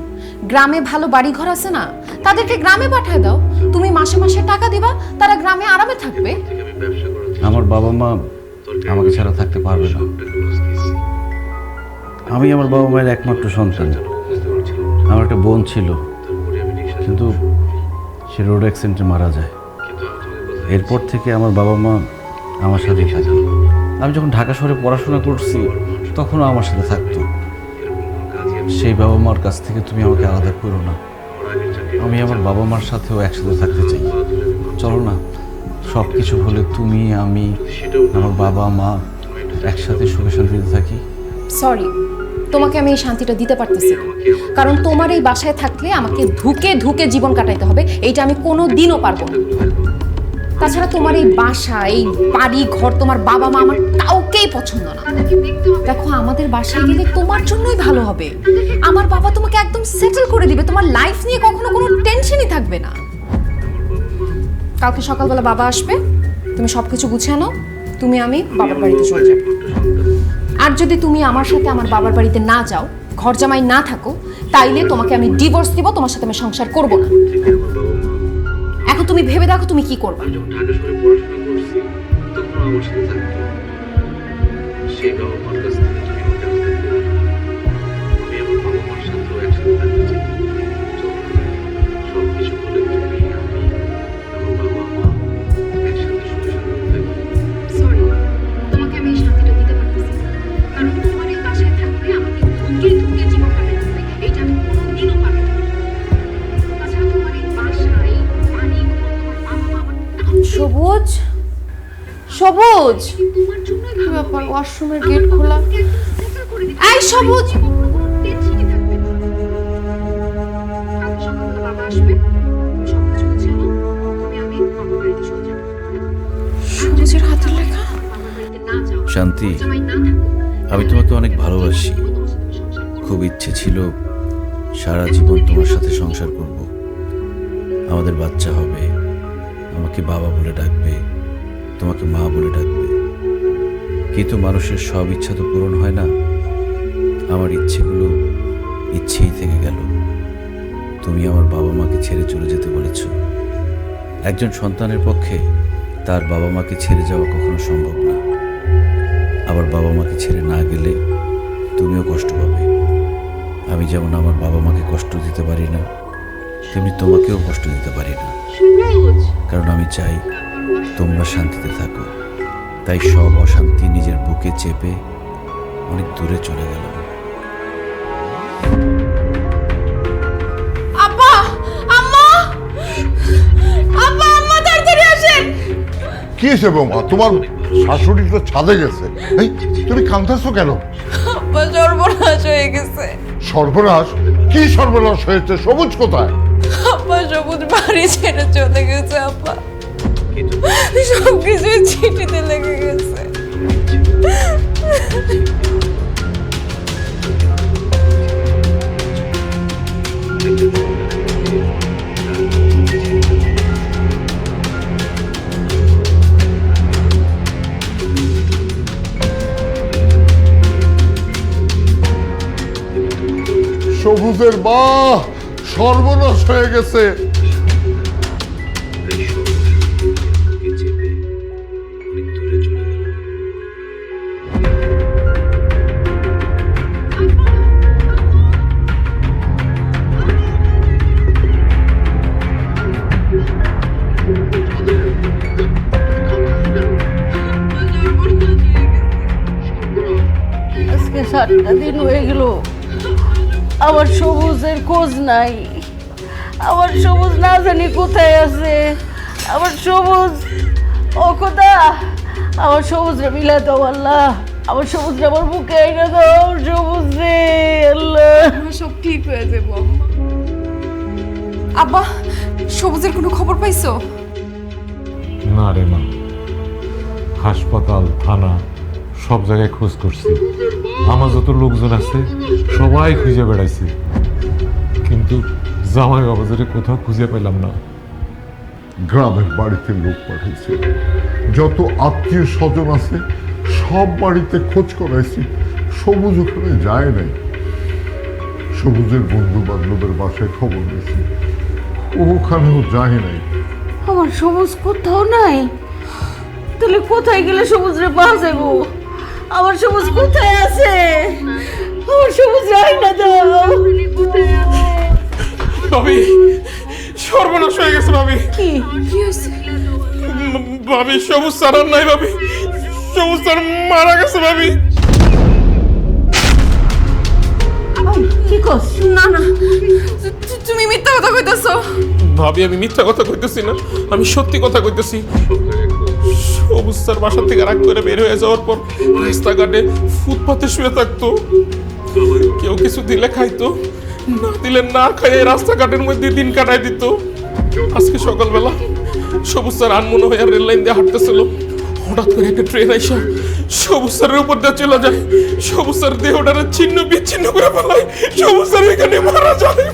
Speaker 1: গ্রামে ভালো বাড়ি ঘর আছে না, তাদেরকে গ্রামে পাঠিয়ে দাও। তুমি মাসে মাসে টাকা দিবা, তারা গ্রামে আরামে থাকবে।
Speaker 3: আমার বাবা মা আমাকে ছাড়া থাকতে পারবে না। আমি আমার বাবা মায়ের একমাত্র সন্তান। আমার একটা বোন ছিল, কিন্তু সে রোড অ্যাক্সিডেন্টে মারা যায়। এরপর থেকে আমার বাবা মা আমার সাথেই থাকে। আমি যখন ঢাকা শহরে পড়াশোনা করছি তখনও আমার সাথে থাকতো। সেই বাবা মার কাছ থেকে তুমি আমাকে আলাদা করো না। আমি আমার বাবা মার সাথেও একসাথে থাকতে চাই। চলো না, সব কিছু হলে তুমি, আমি, আমার বাবা মা একসাথে সুখে শান্তিতে থাকি।
Speaker 1: সরি, তোমাকে আমি এই শান্তিটা দিতে পারতেছি না, কারণ তোমার এই বাসায় থাকলে আমাকে ধুকে ধুকে জীবন কাটাইতে হবে। এইটা আমি কোনো দিনও পারবো না। তাছাড়া তোমার এই বাসা, এই বাড়ি ঘর, তোমার বাবা মা আমার কাউকেই পছন্দ না। দেখো, আমাদের বাসায় গেলে তোমার জন্যই ভালো হবে। আমার বাবা তোমাকে একদম সেটেল করে দিবে, তোমার লাইফ নিয়ে কখনো কোনো টেনশনই থাকবে না। কালকে সকালবেলা বাবা আসবে, তুমি সবকিছু গুছিয়ে নাও, তুমি আমি বাবার বাড়িতে চলে যাবো। আর যদি তুমি আমার সাথে আমার বাবার বাড়িতে না যাও, ঘর জামাই না থাকো, তাইলে তোমাকে আমি ডিভোর্স দিব, তোমার সাথে আমি সংসার করব না। এখন তুমি ভেবে দেখো তুমি কি করবা।
Speaker 12: সেই বাবা মার কাছ থেকে তুমি আমাকে আলাদা করে দিলে। আমি আমার বাবা মার সাথেও একসাথে থাকতে চাই। সবকিছু বলে তুমি আমি আমার বাবা মা একসাথে সুখে শান্তিতে থাকি।
Speaker 1: সরি, তোমাকে আমি এই শান্তিটা দিতে পারতেছি না। কারণ তোমার এই বাসায় থাকলে আমাকে ধুঁকিয়ে ধুঁকিয়ে জীবন কাটাতে হবে। এইটা আমি কোনোদিনও পারবো না। তাছাড়া তোমার এই বাসা, এই পানি, তোমার বাবা মা সবুজ, সবুজ, তোমার জন্য কি ব্যাপার? ওয়াশরুমের গেট খোলা। এই সবুজ, টেনশনই থাকবে না। কাল সকালে তো বাবা আসবে, তুমি সবকিছু বুঝে নাও। আমি বাবার বাড়িতে চলে যাবো। সবুজের হাতের লেখা। বাবার বাড়িতে না যাও,
Speaker 3: শান্তি,
Speaker 1: জামাই না থাকো।
Speaker 3: আমি তোমাকে অনেক ভালোবাসি। খুব ইচ্ছে ছিল সারা জীবন তোমার সাথে সংসার করব। আমাদের বাচ্চা হবে, আমাকে বাবা বলে ডাকবে, তোমাকে মা বলে ডাকবে। কিন্তু মানুষের সব ইচ্ছা তো পূরণ হয় না। আমার ইচ্ছেগুলো ইচ্ছেই থেকে গেল। তুমি আমার বাবা মাকে ছেড়ে চলে যেতে বলেছ। একজন সন্তানের পক্ষে তার বাবা মাকে ছেড়ে যাওয়া কখনো সম্ভব না। আবার বাবা মাকে ছেড়ে না গেলে তুমিও কষ্ট পাবে। আমি যেমন আমার বাবা মাকে কষ্ট দিতে পারি না, তেমনি তোমাকেও কষ্ট দিতে পারি না। কারণ আমি চাই তোমরা শান্তিতে থাকো। তাই সব অশান্তি নিজের বুকে চেপে অনেক দূরে চলে গেলাম।
Speaker 1: আব্বা, আম্মা, আব্বা, আম্মা, তাড়াতাড়ি আসেন।
Speaker 5: কি হয়েছে বৌমা? তোমার শাশুড়ি তো ছাদে গেছে। এই তুমি কাঁদতেছো কেন?
Speaker 1: আব্বা, সর্বনাশ হয়ে গেছে।
Speaker 5: সর্বনাশ? কি সর্বনাশ হয়েছে? সবুজ কোথায়?
Speaker 1: আব্বা, সবুজ বাড়ি ছেড়ে চলে গেছে। আব্বা, সবকিছু চিঠিতে লেগে গেছে।
Speaker 5: সবুজের মা, সর্বনাশ হয়ে গেছে।
Speaker 12: তাই সব অশান্তি নিজের বুকে চেপে অনেক দূরে চলে গেলাম।
Speaker 4: আজকে 7টা দিন হয়ে গেল, আমার সবুজের খোঁজ নাই। আমার সবুজ না জানি কোথায় আছে। আমার সবুজ, ও খোদা, আমার সবুজরে মিলা দাও আল্লাহ। আমার সবুজরে আমার বুকে আইনা দাও। সবুজ রে আল্লাহ।
Speaker 1: সব ঠিক হয়ে যাবো। আব্বা, সবুজের কোনো খবর পাইছো?
Speaker 11: না রে মা, হাসপাতাল, থানা সব জায়গায় খোঁজ করছি। আমার যত লোকজন আছে সবাই খুঁজে বেড়াইছি, কিন্তু জামাই বাবাজারে কোথাও খুঁজে পেলাম না।
Speaker 5: গ্রামের বাড়িতে লোক পাঠিয়েছে, যত আত্মীয় স্বজন আছে সব বাড়িতে খোঁজ করাইছি। সবুজ ওখানে যায় নাই। সবুজের বন্ধু বান্ধবের বাসায় খবর নিয়েছি, ওখানেও যায় নাই।
Speaker 4: আমার সবুজ কোথাও নাই। তাহলে কোথায় গেলে সবুজ রে পাওয়া যাবো? আমার সবুজ কোথায় আছে? আমার সবুজ রাই না দাও।
Speaker 7: ভাবি, সর্বনাশ হয়ে গেছে ভাবি।
Speaker 4: কি
Speaker 1: হয়েছে?
Speaker 7: ভাবি, সবুজ স্যার আর নাই ভাবি। সবুজ স্যার মারা গেছে ভাবি।
Speaker 4: কি কস?
Speaker 1: না না, তুমি মিথ্যা কথা কইতাছো।
Speaker 7: ভাবি, আমি মিথ্যা কথা কইতেছি না, আমি সত্যি কথা কইতেছি। সবুজ স্যার বাসা থেকে রাগ করে বের হয়ে যাওয়ার পর রাস্তাঘাটে ফুটপাতে শুয়ে থাকতো। কেউ কিছু দিলে খাইতো, না দিলে না খাইয়ে রাস্তাঘাটের মধ্যে দিন কাটাই দিত। আজকে সকালবেলা সবুজ স্যার আনমনে হয়ে রেল লাইন দিয়ে হাঁটতেছিল। হঠাৎ করে একটা ট্রেন আইসা সবুজ স্যারের উপর দিয়ে চলে যায়। সবুজ স্যার দেহটারে ছিন্ন বিচ্ছিন্ন করে ফেলায়। সবুজ স্যার এখানে মারা যায়।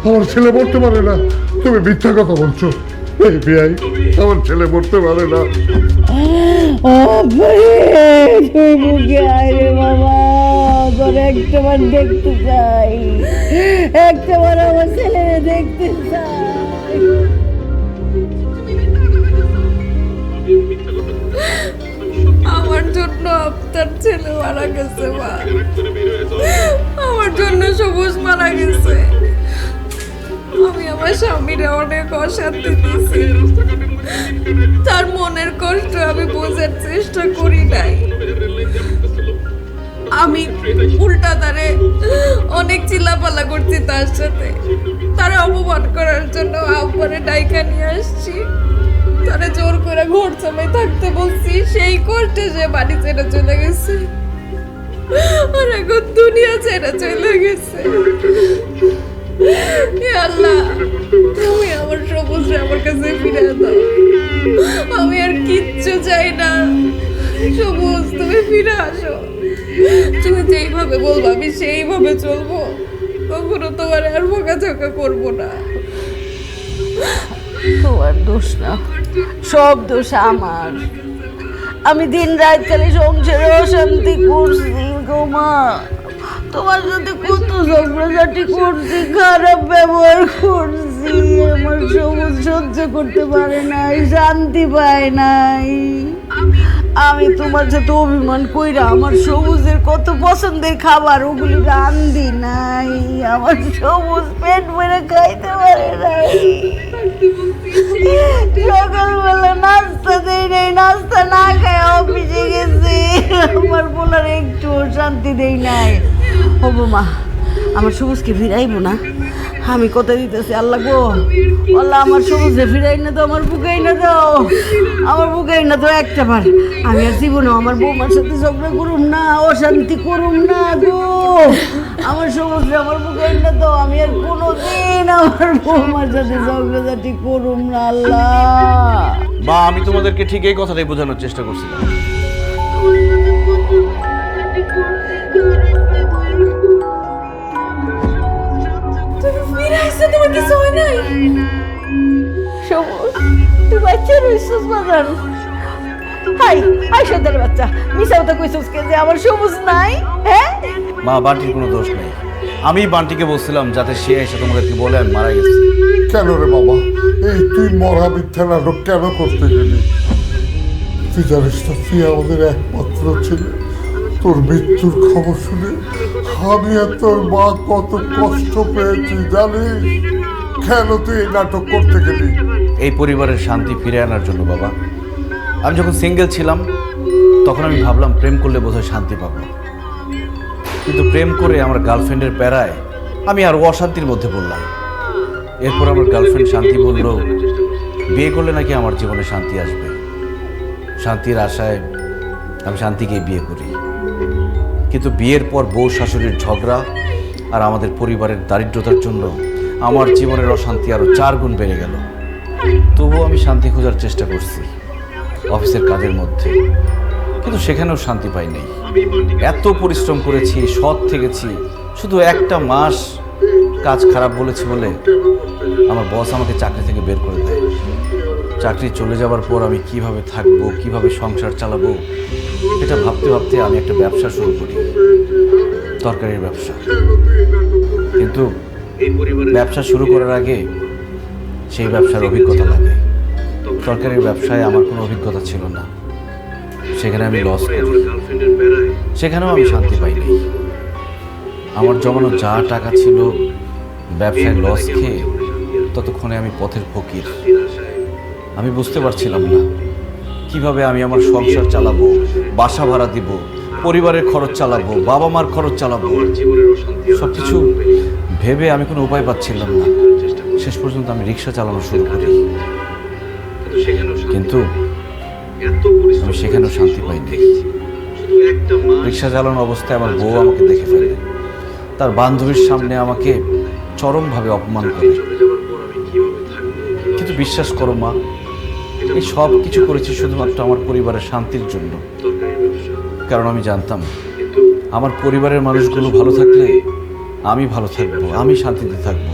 Speaker 5: আমার ছেলে মরতে পারে না, তুমি মিথ্যা কথা বলছো। এই বিয়াই, আমার ছেলে মরতে পারে না।
Speaker 4: তুই বুকে আয় রে বাবা, তোর একটাবার দেখতে চাই, একটাবার আমার ছেলে দেখতে চাই।
Speaker 1: আমার জন্য আপনার ছেলে মারা গেছে মা, আমার জন্য সবুজ মারা গেছে। আমি আমার স্বামীরে অনেক অশান্তি দিয়েছি, তার মনের কষ্ট আমি বোঝার চেষ্টা করি নাই। আমি উল্টা তারে অনেক চিল্লাপাল্লা করছি তার সাথে, তারা অপমান করার জন্য আব্বারে ডাইকা নিয়ে আসছি, তারা জোর করে ঘর জামাই থাকতে বলছি। সেই কষ্টে সে বাড়ি ছেড়ে চলে গেছে, আর এখন দুনিয়া ছেড়ে চলে গেছে। হে আল্লাহ, তুমি আমার সবুজরে আমার কাছে ফিরে দাও, আমি আর কিচ্ছু চাই না। সবুজ, তুমি ফিরে আসো, তুমি যেইভাবে বলবো আমি সেইভাবে চলবো, কখনো তোমার আর বকাঝকা করবো না।
Speaker 4: তোমার দোষ না, সব দোষ আমার। আমি দিন রাত খালি সংসারে অশান্তি করছি গো মা। তোমার সাথে কত ঝগড়াঝাটি করছি, খারাপ ব্যবহার করছি, আমার সবুজ সহ্য করতে পারে নাই, শান্তি পায় নাই। আমি তোমার সাথে অভিমান কইরা আমার সবুজের কত পছন্দের খাবার ওগুলি রান্ধি নাই, আমার সবুজ পেট ভরে খাইতে পারে নাই। সকালবেলা নাস্তা দেই নাই, নাস্তা না খায় অফিসে গেছি, আমার বলার একটু শান্তি দেই নাই। হবো মা, আমার সবুজকে ফিরাইবো না, আমি কথা দিতেছি। আল্লাহ গো আল্লাহ, আমার সবুজে ফিরাই না তো, আমার বুকাই না দাও, আমার বুকাই না তো একটা বার। আমি আর জীবনেও আমার বৌমার সাথে ঝগড়া করুম না, অশান্তি করুম না গো। আমার সবুজে আমার বুকাই না তো, আমি আর কোনোদিন আমার বৌমার সাথে ঝগড়াঝাটি করুম না। আল্লাহ
Speaker 3: মা, আমি তোমাদেরকে ঠিক এই কথাটাই বোঝানোর চেষ্টা করছিলাম।
Speaker 1: তোমার কিছু হয় নাই?
Speaker 4: সবুজ, তুই বাচ্চা রইছিস বাজার। হাই হাই সন্তানের বাচ্চা, মিশা কথা কইছিস কে যে আমার সবুজ নাই? হ্যাঁ
Speaker 3: মা, বান্টির কোনো দোষ নেই। আমি বান্টিকে বলছিলাম যাতে সে এসে তোমাদেরকে বলে আমি মারা গেছি।
Speaker 5: কেন রে বাবা, এই তুই মরা মিথ্যা নাটক কেন করতে গেলি? তুই জানিস না, তুই আমাদের একমাত্র ছেলে। তোর মৃত্যুর খবর শুনে আমি আর তোর মা কত কষ্ট পেয়েছি জানিস? কেন তুই এই নাটক করতে গেলি?
Speaker 3: এই পরিবারের শান্তি ফিরে আনার জন্য বাবা। আমি যখন সিঙ্গেল ছিলাম তখন আমি ভাবলাম প্রেম করলে বোধহয় শান্তি পাবো, কিন্তু প্রেম করে আমার গার্লফ্রেন্ডের প্যারায় আমি আর অশান্তির মধ্যে পড়লাম। এরপর আমার গার্লফ্রেন্ড শান্তি বলল বিয়ে করলে নাকি আমার জীবনে শান্তি আসবে। শান্তির আশায় আমি শান্তিকেই বিয়ে করি, কিন্তু বিয়ের পর বউ শাশুড়ির ঝগড়া আর আমাদের পরিবারের দারিদ্রতার জন্য আমার জীবনের অশান্তি আরো 4 গুণ বেড়ে গেল। তবুও আমি শান্তি খোঁজার চেষ্টা করছি অফিসের কাজের মধ্যে, কিন্তু সেখানেও শান্তি পাইনি। এত পরিশ্রম করেছি, সৎ থেকেছি, শুধু একটা মাস কাজ খারাপ বলেছি বলে আমার বস আমাকে চাকরি থেকে বের করে দেয়। চাকরি চলে যাওয়ার পর আমি কিভাবে থাকবো, কিভাবে সংসার চালাবো, এটা ভাবতে ভাবতে আমি একটা ব্যবসা শুরু করি, তরকারির ব্যবসা। কিন্তু ব্যবসা শুরু করার আগে সেই ব্যবসার অভিজ্ঞতা লাগে। তরকারির ব্যবসায় আমার কোনো অভিজ্ঞতা ছিল না, সেখানে আমি লস করি, সেখানেও আমি শান্তি পাইনি। আমার জমানো যা টাকা ছিল ব্যবসায় লস খেয়ে ততক্ষণে আমি পথের ফকির। আমি বুঝতে পারছিলাম না কিভাবে আমি আমার সংসার চালাবো, বাসা ভাড়া দিব, পরিবারের খরচ চালাবো, বাবা মার খরচ চালাবো। সবকিছু ভেবে আমি কোনো উপায় পাচ্ছিলাম না। শেষ পর্যন্ত আমি রিক্সা চালানো শুরু করি, কিন্তু আমি সেখানেও শান্তি পাইনি। রিক্সা চালানো অবস্থায় আমার বউ আমাকে দেখে ফেলে, তার বান্ধবীর সামনে আমাকে চরমভাবে অপমান করে। কিন্তু বিশ্বাস করো মা, এই সব কিছু করেছি শুধুমাত্র আমার পরিবারের শান্তির জন্য। কারণ আমি জানতাম আমার পরিবারের মানুষগুলো ভালো থাকলে আমি ভালো থাকবো, আমি শান্তিতে থাকবো।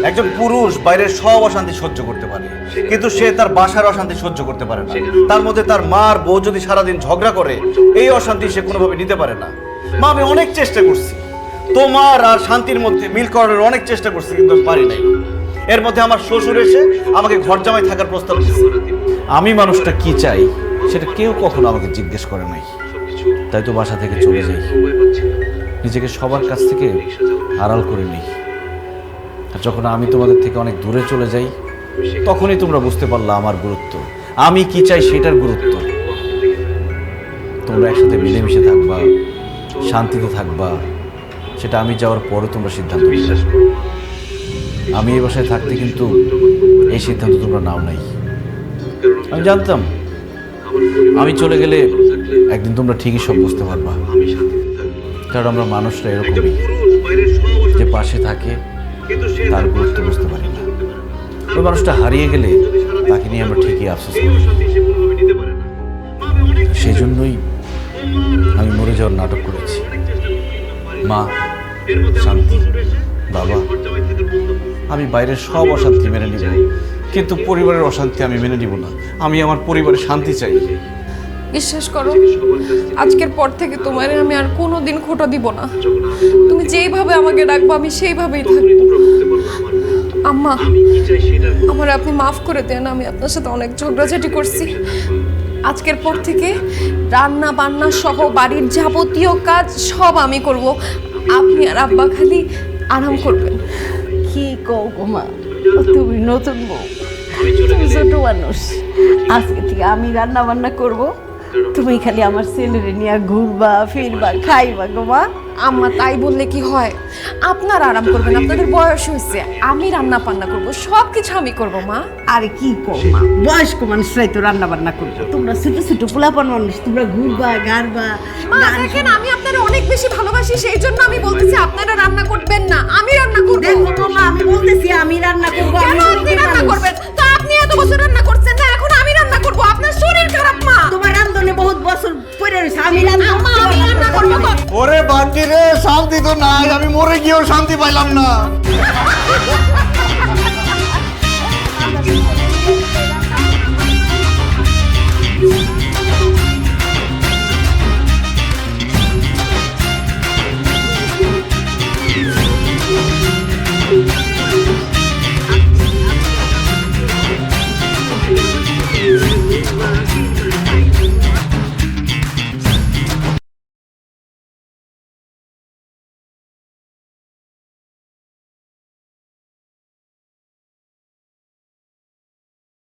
Speaker 3: একজন পুরুষ বাইরের সব অশান্তি সহ্য করতে পারে, কিন্তু সে তার বাসার অশান্তি সহ্য করতে পারে না। তার মধ্যে তার মা আর বউ যদি সারাদিন ঝগড়া করে, এই অশান্তি সে কোনোভাবে নিতে পারে না।
Speaker 2: মা আমি অনেক চেষ্টা করছি তোমার আর শান্তির মধ্যে মিল করার অনেক চেষ্টা করছি, কিন্তু আমি পারি নাই। এর মধ্যে আমার শ্বশুর এসে আমাকে ঘর জামাই থাকার প্রস্তাব দিয়েছে। আমি মানুষটা কি চাই সেটা কেউ কখনো আমাকে জিজ্ঞেস করে নাই, তাই তো বাসা থেকে চলে যাই, নিজেকে সবার কাছ থেকে আড়াল করে নিই। আর যখন আমি তোমাদের থেকে অনেক দূরে চলে যাই তখনই তোমরা বুঝতে পারলা আমার গুরুত্ব, আমি কি চাই সেটার গুরুত্ব। তোমরা একসাথে মিলেমিশে থাকবা, শান্তিতে থাকবা, সেটা আমি যাওয়ার পরে তোমরা সিদ্ধান্ত নিলে। আমি এই বাসায় থাকতে কিন্তু এই সিদ্ধান্ত তোমরা নাও নাই। আমি জানতাম আমি চলে গেলে একদিন তোমরা ঠিকই সব বুঝতে পারবা, কারণ আমরা মানুষরা এরকমই, যে পাশে থাকে তার গুরুত্ব বুঝতে পারি না। ওই মানুষটা হারিয়ে গেলে তাকে নিয়ে আমরা ঠিকই আফসোস করি। সেই জন্যই আমি মরে যাওয়ার নাটক করেছি। মা, শান্তি, বাবা, আমি বাইরের সব অশান্তি মেনে নিব, কিন্তু পরিবারের অশান্তি আমি মেনে নিব না। আমি আমার পরিবারের শান্তি চাই।
Speaker 1: বিশ্বাস করো, আজকের পর থেকে তোমার আমি আর কোনোদিন খোঁটা দিব না। তুমি যেইভাবে আমাকে ডাকবো আমি সেইভাবেই থাকবো। আম্মা, আমার আপনি মাফ করে দেন, আমি আপনার সাথে অনেক ঝগড়াঝাটি করছি। আজকের পর থেকে রান্না বান্না সহ বাড়ির যাবতীয় কাজ সব আমি করব, আপনি আর আব্বা খালি আরাম করবেন।
Speaker 4: কি কও গো মা, তুমি নতুন বউ, তুমি ছোট মানুষ, আজকে থেকে আমি রান্না বান্না করব, তুমি খালি আমার ছেলেরে নিয়ে ঘুরবা ফিরবা খাইবা গো মা।
Speaker 1: আম্মা তাই বললে কি হয়? আপনারা আরাম করবেন, আপনাদের বয়স হয়েছে, আমি রান্না বান্না করব, সব কিছু আমি করব মা।
Speaker 4: আরে কি কও মা, বয়স্ক মানুষরাই তো রান্না বান্না করবো, তোমরা ছোট ছোট পোলাপান মানুষ, তোমরা ঘুরবা গারবা।
Speaker 1: মা দেখেন, আমি আপনারা অনেক বেশি ভালোবাসি, সেই জন্য আমি বলতেছি আপনারা রান্না করবেন না, আমি রান্না করব।
Speaker 4: দেখো তো মা, আমি বলতেছি আমি রান্না করবো।
Speaker 1: কেন আপনি রান্না করবেন? তো আপনি এত বছর রান্না করছেন না, এখন আমি রান্না করব। আপনার শরীর খারাপ মা।
Speaker 4: তোমার রান্ধনে বহুত বছর পরে রয়েছে, আমি রান্না
Speaker 1: করবো।
Speaker 2: ওরে বান্টি রে, শান্তি তো নাই, আমি মরে গিয়েও শান্তি পাইলাম না।